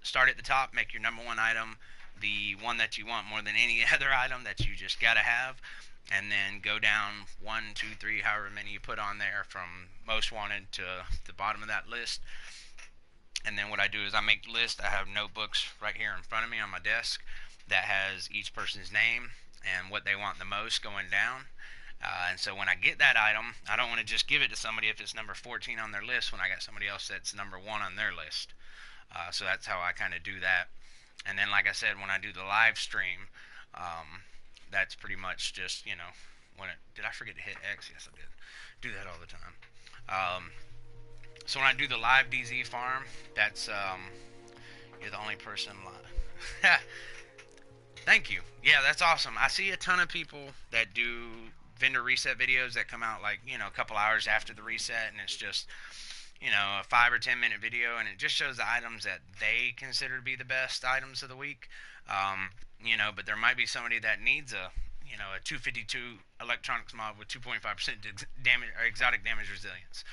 Start at the top, make your number one item the one that you want more than any other item that you just gotta have, and then go down 1, 2, 3, however many you put on there from most wanted to the bottom of that list. And then what I do is I make the list. I have notebooks right here in front of me on my desk that has each person's name and what they want the most going down. And so when I get that item, I don't want to just give it to somebody if it's number 14 on their list when I got somebody else that's number 1 on their list. So that's how I kind of do that. And then, like I said, when I do the live stream, that's pretty much just, when it, did I forget to hit X? Yes, I did. Do that all the time. So when I do the live DZ farm, that's you're the only person live. Thank you. Yeah, that's awesome. I see a ton of people that do vendor reset videos that come out like, a couple hours after the reset, and it's just, a 5 or 10 minute video, and it just shows the items that they consider to be the best items of the week. But there might be somebody that needs a 252 electronics mod with 2.5% damage or exotic damage resilience.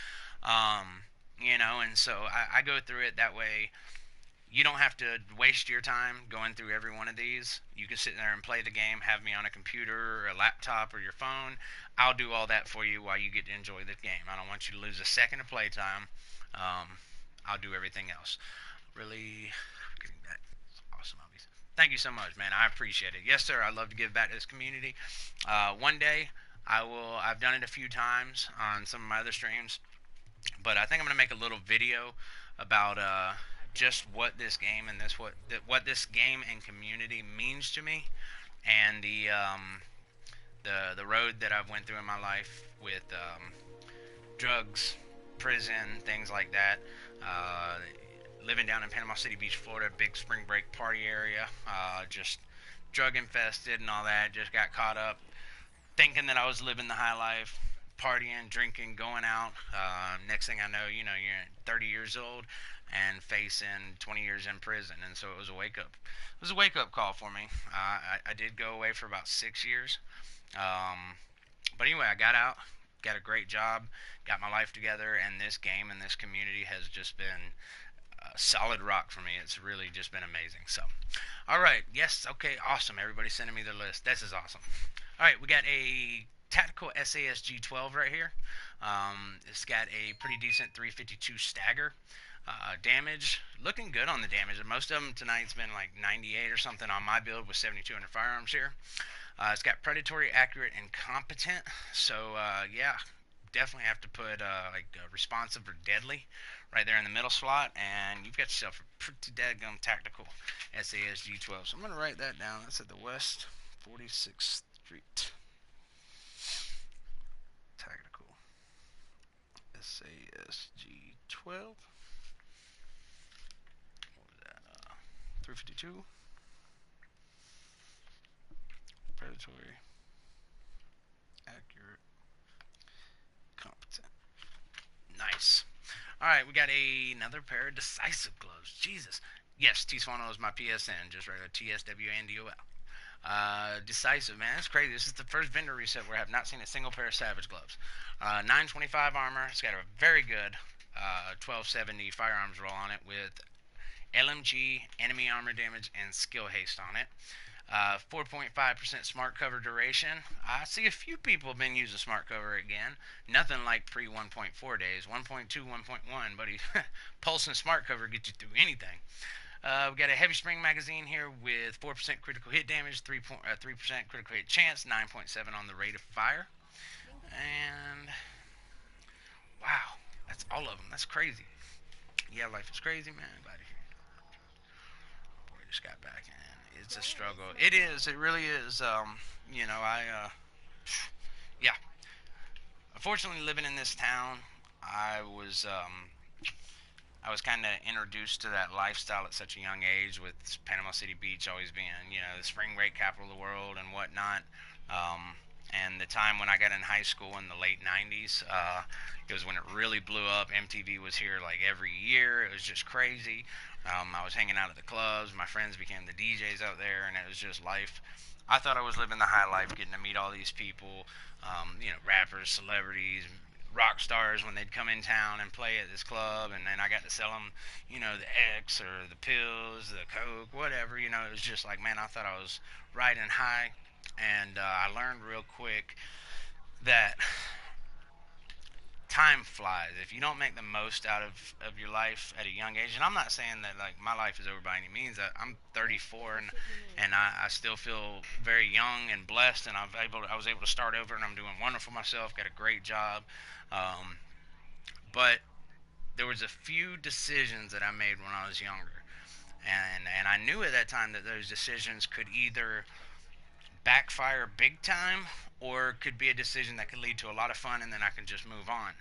And so I go through it that way. You don't have to waste your time going through every one of these. You can sit there and play the game, have me on a computer or a laptop or your phone. I'll do all that for you while you get to enjoy the game. I don't want you to lose a second of playtime. I'll do everything else. Really getting that. Awesome, hobbies. Thank you so much, man. I appreciate it. Yes, sir. I love to give back to this community. One day, I will. I've done it a few times on some of my other streams, but I think I'm gonna make a little video about just what this game and what this game and community means to me, and the road that I've went through in my life with drugs, prison, things like that. Uh, Living down in Panama City Beach, Florida, big spring break party area, just drug infested and all that. Just got caught up thinking that I was living the high life, partying, drinking, going out. Next thing I know, you're 30 years old and facing 20 years in prison, and so it was a wake up. It was a wake up call for me. I did go away for about 6 years, but anyway, I got out, got a great job, got my life together, and this game and this community has just been a solid rock for me. It's really just been amazing. So, all right, yes, okay, awesome. Everybody's sending me their list. This is awesome. All right, we got a tactical SASG 12 right here. It's got a pretty decent 352 stagger. Damage, looking good on the damage. Most of them tonight's been like 98 or something on my build with 7200 firearms here. It's got predatory, accurate, and competent. So, yeah, definitely have to put responsive or deadly right there in the middle slot, and you've got yourself a pretty dadgum tactical SASG 12. So I'm going to write that down. That's at the West 46th Street. Tactical SASG 12. What was that? 352. Predatory. Accurate. Competent. Nice. Alright, we got another pair of decisive gloves. Jesus. Yes, TSwandol is my PSN. Just write a TSWANDOL. Decisive, man. That's crazy. This is the first vendor reset where I have not seen a single pair of Savage gloves. 925 armor. It's got a very good 1270 firearms roll on it with LMG, enemy armor damage, and skill haste on it. 4.5% smart cover duration. I see a few people have been using smart cover again. Nothing like pre 1.4 days. 1.2, 1.1, buddy. Pulse and smart cover get you through anything. We got a heavy spring magazine here with 4% critical hit damage, 3% critical hit chance, 9.7 on the rate of fire. And wow, that's all of them. That's crazy. Yeah, life is crazy, man. Glad to hear you. Boy, just got back in. It's a struggle. It is. It really is. Yeah. Unfortunately, living in this town, I was kind of introduced to that lifestyle at such a young age, with Panama City Beach always being, the spring break capital of the world and whatnot. And the time when I got in high school in the late 90s, it was when it really blew up. MTV was here like every year. It was just crazy. I was hanging out at the clubs. My friends became the DJs out there, and it was just life. I thought I was living the high life, getting to meet all these people, rappers, celebrities, rock stars when they'd come in town and play at this club, and then I got to sell them, the X or the pills, the Coke, whatever. It was just like, man, I thought I was riding high, and I learned real quick that time flies. If you don't make the most out of your life at a young age, and I'm not saying that like my life is over by any means. I'm 34, and I still feel very young and blessed, and I was able to start over, and I'm doing wonderful myself. Got a great job, but there was a few decisions that I made when I was younger, and I knew at that time that those decisions could either backfire big time, or it could be a decision that could lead to a lot of fun and then I can just move on.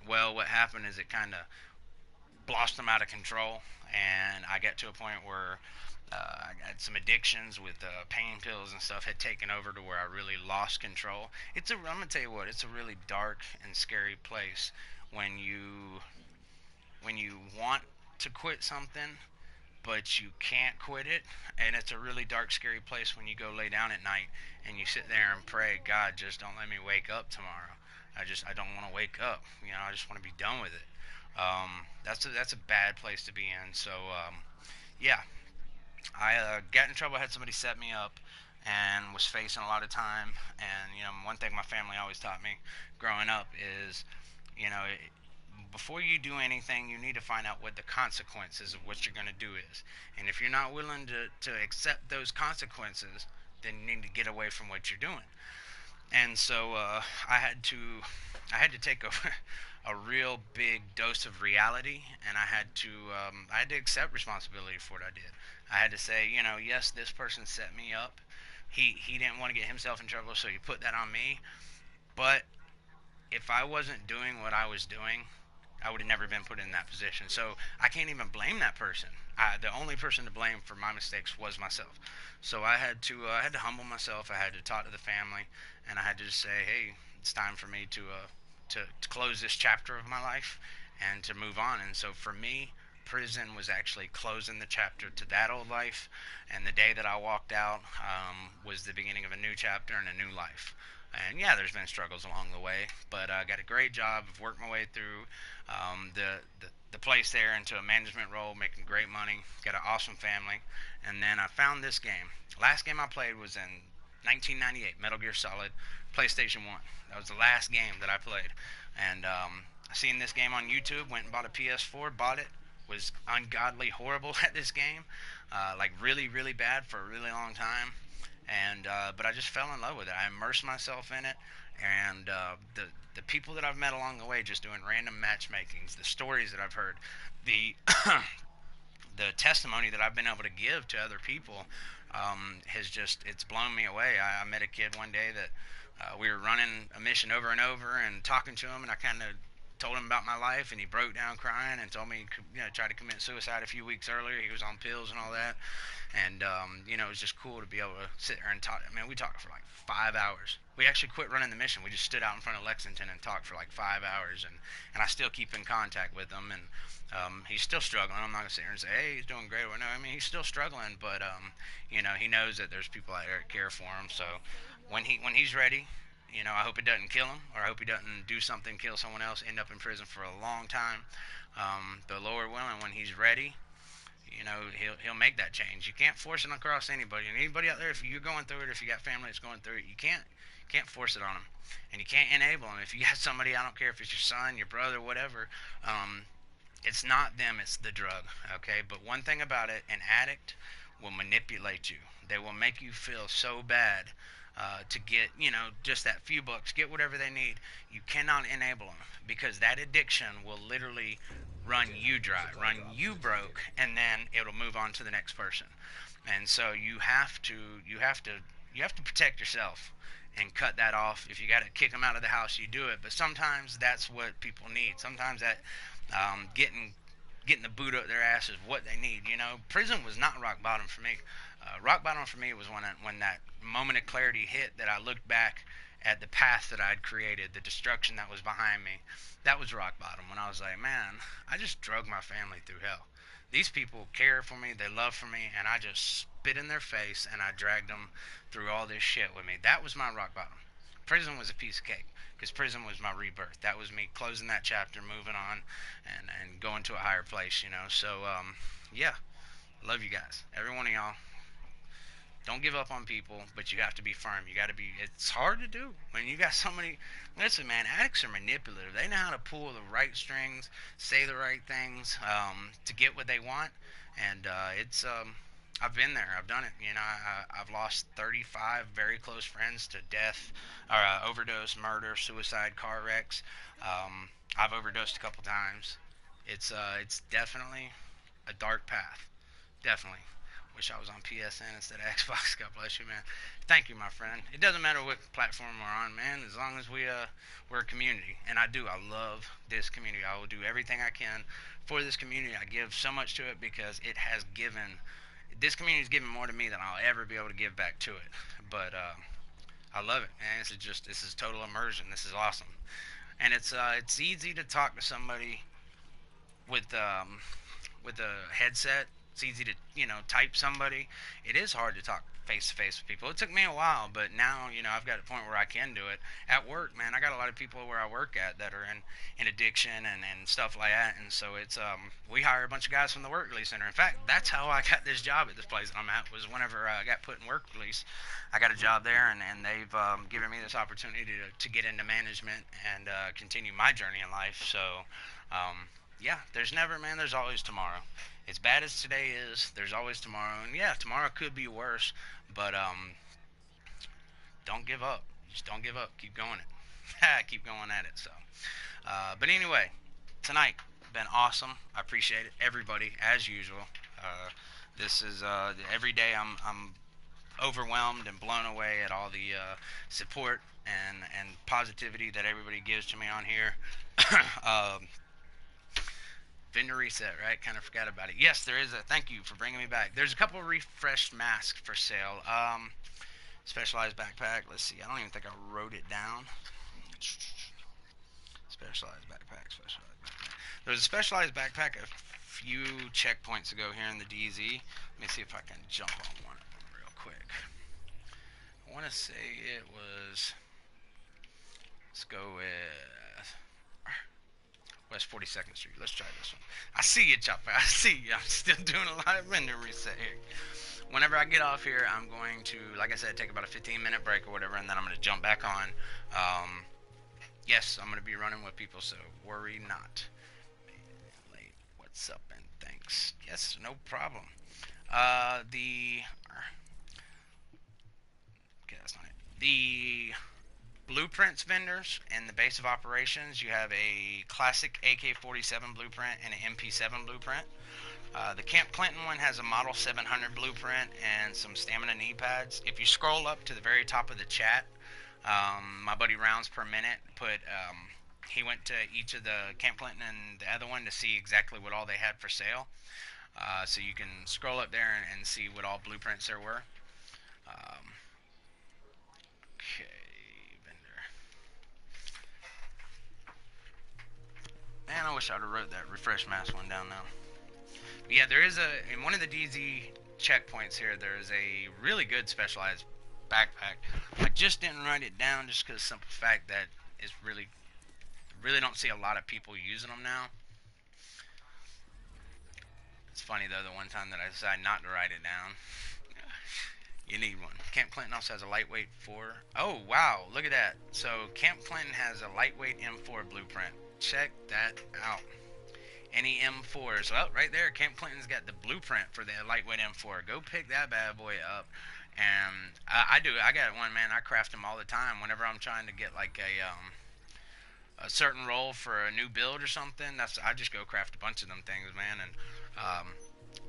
Well, what happened is it kind of blossomed out of control, and I got to a point where I had some addictions with pain pills and stuff had taken over to where I really lost control. I'm gonna tell you what, it's a really dark and scary place when you want to quit something but you can't quit it. And it's a really dark, scary place when you go lay down at night and you sit there and pray, God, just don't let me wake up tomorrow. I don't want to wake up. I just want to be done with it. That's a bad place to be in. So yeah, I got in trouble. Had somebody set me up, and was facing a lot of time. And one thing my family always taught me growing up is, you know, before you do anything, you need to find out what the consequences of what you're going to do is. And if you're not willing to accept those consequences, then you need to get away from what you're doing. And so I had to take a real big dose of reality, and I had to accept responsibility for what I did. I had to say, yes, this person set me up. He didn't want to get himself in trouble, so he put that on me. But if I wasn't doing what I was doing, I would have never been put in that position. So I can't even blame that person. The only person to blame for my mistakes was myself. So I had to humble myself. I had to talk to the family, and I had to just say, hey, it's time for me to close this chapter of my life and to move on. And so for me, prison was actually closing the chapter to that old life, and the day that I walked out was the beginning of a new chapter and a new life. And yeah, there's been struggles along the way, but I got a great job. I've worked my way through the place there into a management role, making great money. Got an awesome family, and then I found this game. Last game I played was in 1998, Metal Gear Solid, PlayStation 1. That was the last game that I played, and I seen this game on YouTube. Went and bought a PS4, bought it. Was ungodly horrible at this game, like really, really bad for a really long time, and but I just fell in love with it. I immersed myself in it, and the people that I've met along the way, just doing random matchmakings, the stories that I've heard, the the testimony that I've been able to give to other people has just it's blown me away. I met a kid one day that we were running a mission over and over and talking to him, and I kind of told him about my life, and he broke down crying and told me he tried to commit suicide a few weeks earlier. He was on pills and all that, and it was just cool to be able to sit there and talk. I mean, we talked for like 5 hours. We actually quit running the mission. We just stood out in front of Lexington and talked for like 5 hours, and I still keep in contact with him, and he's still struggling. I'm not gonna sit here and say, hey, he's doing great. Well, no, I mean he's still struggling, but he knows that there's people out there that care for him. So when he's ready, I hope it doesn't kill him, or I hope he doesn't do something, kill someone else, end up in prison for a long time. The Lord willing, when he's ready, he'll make that change. You can't force it across anybody. And anybody out there, if you're going through it, if you got family that's going through it, you can't force it on them, and you can't enable them. If you got somebody, I don't care if it's your son, your brother, whatever, it's not them, it's the drug. Okay, but one thing about it, an addict will manipulate you. They will make you feel so bad to get, just that few bucks, get whatever they need. You cannot enable them, because that addiction will literally run you dry, run you broke, and then it'll move on to the next person. And so you have to protect yourself and cut that off. If you got to kick them out of the house, you do it. But sometimes that's what people need. Sometimes that getting the boot up their ass is what they need. Prison was not rock bottom for me. Rock bottom for me was when that moment of clarity hit, that I looked back at the path that I'd created, the destruction that was behind me. That was rock bottom, when I was like, man, I just drug my family through hell. These people care for me, they love for me, and I just spit in their face and I dragged them through all this shit with me. That was my rock bottom. Prison was a piece of cake, because prison was my rebirth. That was me closing that chapter, moving on, and going to a higher place. So yeah, love you guys, every one of y'all. Don't give up on people, but you have to be firm. You got to be. It's hard to do when you got somebody. Listen, man, addicts are manipulative. They know how to pull the right strings, say the right things to get what they want, and it's. I've been there. I've done it. I've lost 35 very close friends to death, or overdose, murder, suicide, car wrecks. I've overdosed a couple times. It's definitely a dark path. Definitely. Wish I was on PSN instead of Xbox. God bless you, man. Thank you, my friend. It doesn't matter what platform we're on, man. As long as we're a community, and I do. I love this community. I will do everything I can for this community. I give so much to it because it has given. This community has given more to me than I'll ever be able to give back to it. But I love it, man. This is total immersion. This is awesome, and it's easy to talk to somebody with a headset. It's easy to type somebody. It is hard to talk face to face with people. It took me a while, but now I've got a point where I can do it. At work, man, I got a lot of people where I work at that are in addiction and stuff like that, and so it's we hire a bunch of guys from the work release center. In fact, that's how I got this job at this place that I'm at. Was whenever I got put in work release, I got a job there, and they've given me this opportunity to get into management and continue my journey in life. So. Yeah, there's never, man, there's always tomorrow. As bad as today is, there's always tomorrow. And yeah, tomorrow could be worse, but don't give up. Just don't give up. Keep going it. Keep going at it. So, but anyway, tonight been awesome. I appreciate it, everybody, as usual. This is every day I'm overwhelmed and blown away at all the support and positivity that everybody gives to me on here. um, Vendor reset, right? Kind of forgot about it. Yes, there is a. Thank you for bringing me back. There's a couple of refreshed masks for sale. Specialized backpack. Let's see. I don't even think I wrote it down. Specialized backpack. Specialized backpack. There's a specialized backpack a few checkpoints ago here in the DZ. Let me see if I can jump on one of them real quick. I want to say it was. Let's go with. West 42nd Street. Let's try this one. I see you, Chopper. I see you. I'm still doing a lot of vendor reset here. Whenever I get off here, I'm going to, like I said, take about a 15-minute break or whatever, and then I'm going to jump back on. Yes, I'm going to be running with people, so worry not. Late. What's up, and thanks. Yes, no problem. Okay, that's not it. The blueprints vendors and the base of operations, you have a classic AK-47 blueprint and an MP7 blueprint. The Camp Clinton one has a Model 700 blueprint and some stamina knee pads. If you scroll up to the very top of the chat, my buddy Rounds Per Minute he went to each of the Camp Clinton and the other one to see exactly what all they had for sale. So you can scroll up there and see what all blueprints there were. Okay. Man, I wish I'd have wrote that refresh mask one down now. But yeah, there is in one of the DZ checkpoints here, there is a really good specialized backpack. I just didn't write it down just because simple fact that it's really don't see a lot of people using them now. It's funny though, the one time that I decided not to write it down. You need one. Camp Clinton also has a lightweight 4. Oh, wow. Look at that. So, Camp Clinton has a lightweight M4 blueprint. Check that out. Any M4s. Well, right there, Camp Clinton's got the blueprint for the lightweight M4. Go pick that bad boy up. And I do. I got one, man. I craft them all the time. Whenever I'm trying to get like a certain role for a new build or something, I just go craft a bunch of them things, man. And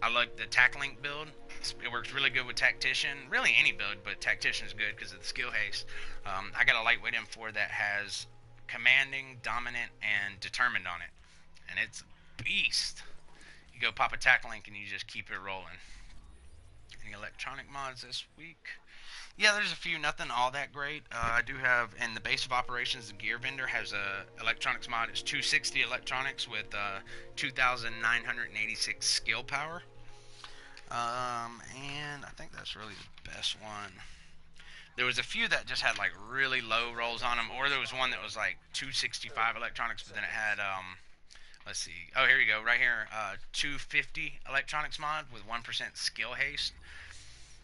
I like the Tac Link build. It works really good with Tactician. Really any build, but Tactician is good because of the skill haste. I got a lightweight M4 that has Commanding, Dominant, and Determined on it. And it's a beast. You go pop a Tac Link and you just keep it rolling. Any electronic mods this week? Yeah, there's a few. Nothing all that great. I do have, in the base of operations, the gear vendor has a electronics mod. It's 260 electronics with 2,986 skill power. And I think that's really the best one. There was a few that just had like really low rolls on them, or there was one that was like 265 electronics, but then it had let's see. Oh, here you go, right here. 250 electronics mod with 1% skill haste.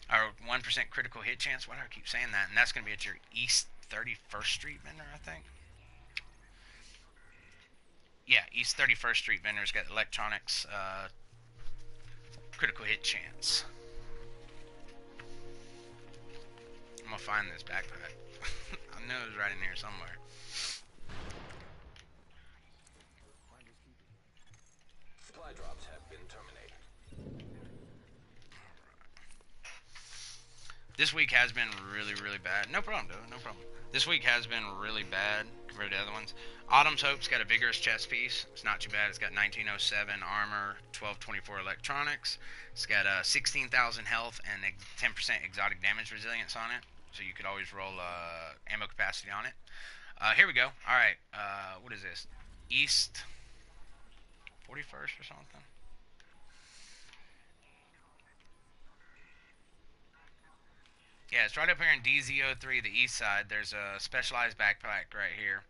Or 1% critical hit chance. Why do I keep saying that? And that's going to be at your East 31st Street vendor, I think. Yeah, East 31st Street vendor's got electronics, critical hit chance. I'm going to find this backpack. I know it was right in here somewhere. Supply drops have been terminated. This week has been really, really bad. No problem, dude. No problem. This week has been really bad compared to other ones. Autumn's Hope's got a vigorous chest piece. It's not too bad. It's got 1907 armor, 1224 electronics. It's got 16,000 health and 10% exotic damage resilience on it. So you could always roll ammo capacity on it. Here we go. All right. What is this? East 41st or something? Yeah, it's right up here in DZ03, the east side. There's a specialized backpack right here.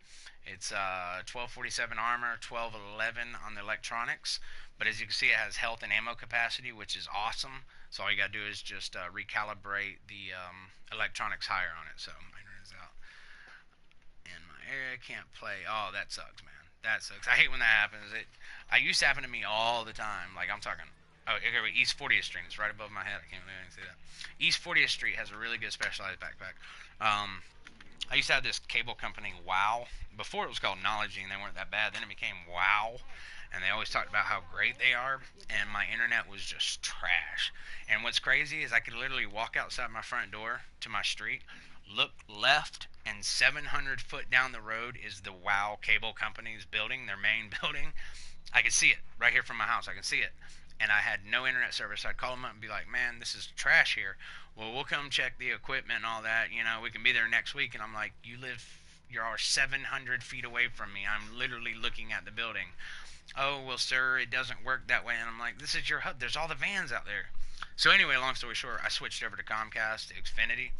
It's 1247 armor, 1211 on the electronics. But as you can see, it has health and ammo capacity, which is awesome. So all you gotta do is just recalibrate the electronics higher on it. So my internet's out. And my area can't play. Oh, that sucks, man. That sucks. I hate when that happens. I used to happen to me all the time. Like I'm talking. Oh, okay, wait, East 40th Street. It's right above my head. I can't believe I didn't see that. East 40th Street has a really good specialized backpack. I used to have this cable company, Wow. Before it was called Knowledge, and they weren't that bad. Then it became Wow, and they always talked about how great they are. And my internet was just trash. And what's crazy is I could literally walk outside my front door to my street, look left, and 700 foot down the road is the Wow Cable Company's building, their main building. I could see it right here from my house. I can see it. And I had no internet service. I'd call them up and be like, man, this is trash here. Well, we'll come check the equipment and all that. You know, we can be there next week. And I'm like, you're 700 feet away from me. I'm literally looking at the building. Oh, well, sir, it doesn't work that way. And I'm like, this is your hub. There's all the vans out there. So anyway, long story short, I switched over to Comcast, Xfinity.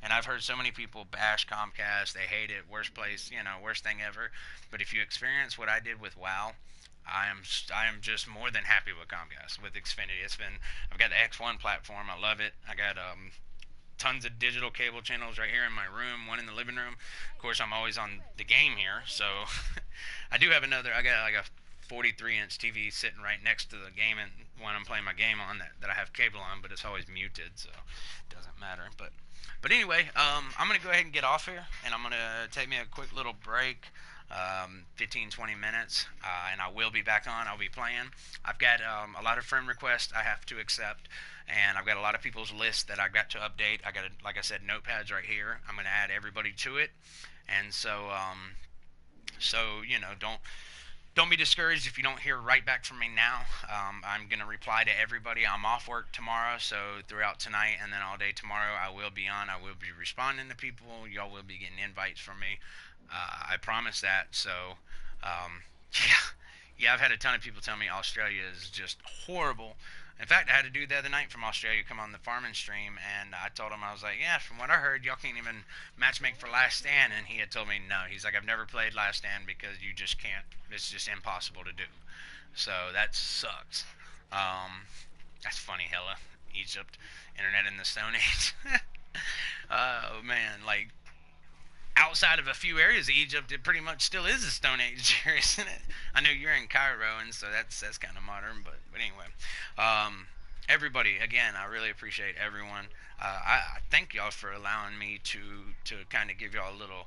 And I've heard so many people bash Comcast. They hate it. Worst place, worst thing ever. But if you experience what I did with WoW, I am just more than happy with Comcast with Xfinity. I've got the X1 platform. I love it. I got tons of digital cable channels right here in my room, one in the living room. Of course, I'm always on the game here, so I do have another. I got like a 43-inch TV sitting right next to the game and when I'm playing my game on that I have cable on, but it's always muted, so it doesn't matter. But anyway, I'm gonna go ahead and get off here, and I'm gonna take me a quick little break. 15, 20 minutes, and I will be back on. I'll be playing. I've got a lot of friend requests I have to accept, and I've got a lot of people's lists that I've got to update. I got, like I said, notepads right here. I'm going to add everybody to it, and don't be discouraged if you don't hear right back from me now. I'm going to reply to everybody. I'm off work tomorrow, so throughout tonight and then all day tomorrow, I will be on. I will be responding to people. Y'all will be getting invites from me. I promise that. So, yeah, I've had a ton of people tell me Australia is just horrible. In fact, I had a dude the other night from Australia come on the farming stream, and I told him, I was like, yeah, from what I heard, y'all can't even matchmake for Last Stand. And he had told me, no. He's like, I've never played Last Stand because you just can't. It's just impossible to do. So that sucks. That's funny, hella. Egypt, internet in the Stone Age. Oh, man, like, outside of a few areas of Egypt, it pretty much still is a Stone Age area, isn't it? I know you're in Cairo, and so that's kind of modern. But anyway, everybody, again, I really appreciate everyone. I thank y'all for allowing me to kind of give y'all a little.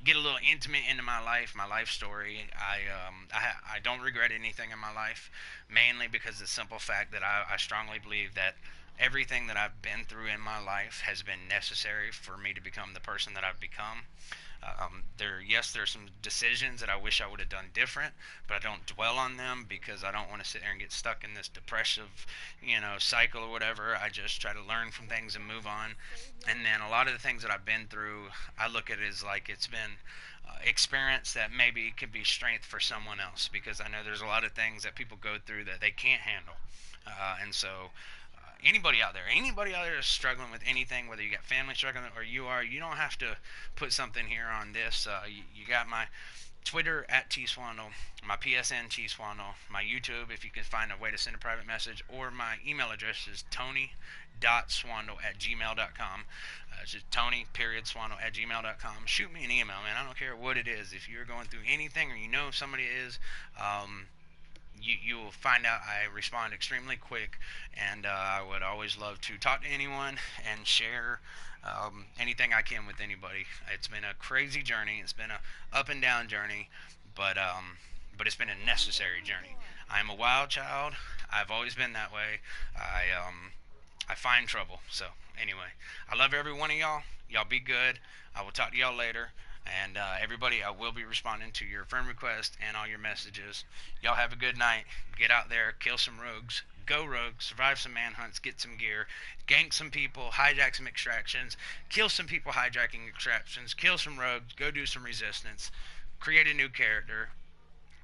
Get a little intimate into my life story. I don't regret anything in my life, mainly because of the simple fact that I strongly believe that everything that I've been through in my life has been necessary for me to become the person that I've become. There's some decisions that I wish I would have done different, but I don't dwell on them because I don't want to sit there and get stuck in this depressive, cycle or whatever. I just try to learn from things and move on. And then a lot of the things that I've been through, I look at it as like it's been experience that maybe could be strength for someone else, because I know there's a lot of things that people go through that they can't handle. And so anybody out there is struggling with anything, whether you got family struggling or you don't have to put something here on this. You got my Twitter at TSwandol, my PSN TSwandol, my YouTube if you can find a way to send a private message, or my email address is tony.swandol@gmail.com. It's just tony.swandol@gmail.com. Shoot me an email, man. I don't care what it is. If you're going through anything or you know somebody is, you will find out I respond extremely quick, and I would always love to talk to anyone and share anything I can with anybody. It's been a crazy journey. It's been a up and down journey, but it's been a necessary journey. I'm a wild child. I've always been that way. I find trouble. So anyway, I love every one of y'all. Y'all be good. I will talk to y'all later. And everybody, I will be responding to your friend request and all your messages. Y'all have a good night. Get out there, kill some rogues. Go rogue, survive some manhunts, get some gear, gank some people, hijack some extractions, kill some people hijacking extractions, kill some rogues, go do some resistance, create a new character,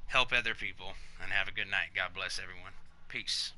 help other people, and have a good night. God bless everyone. Peace.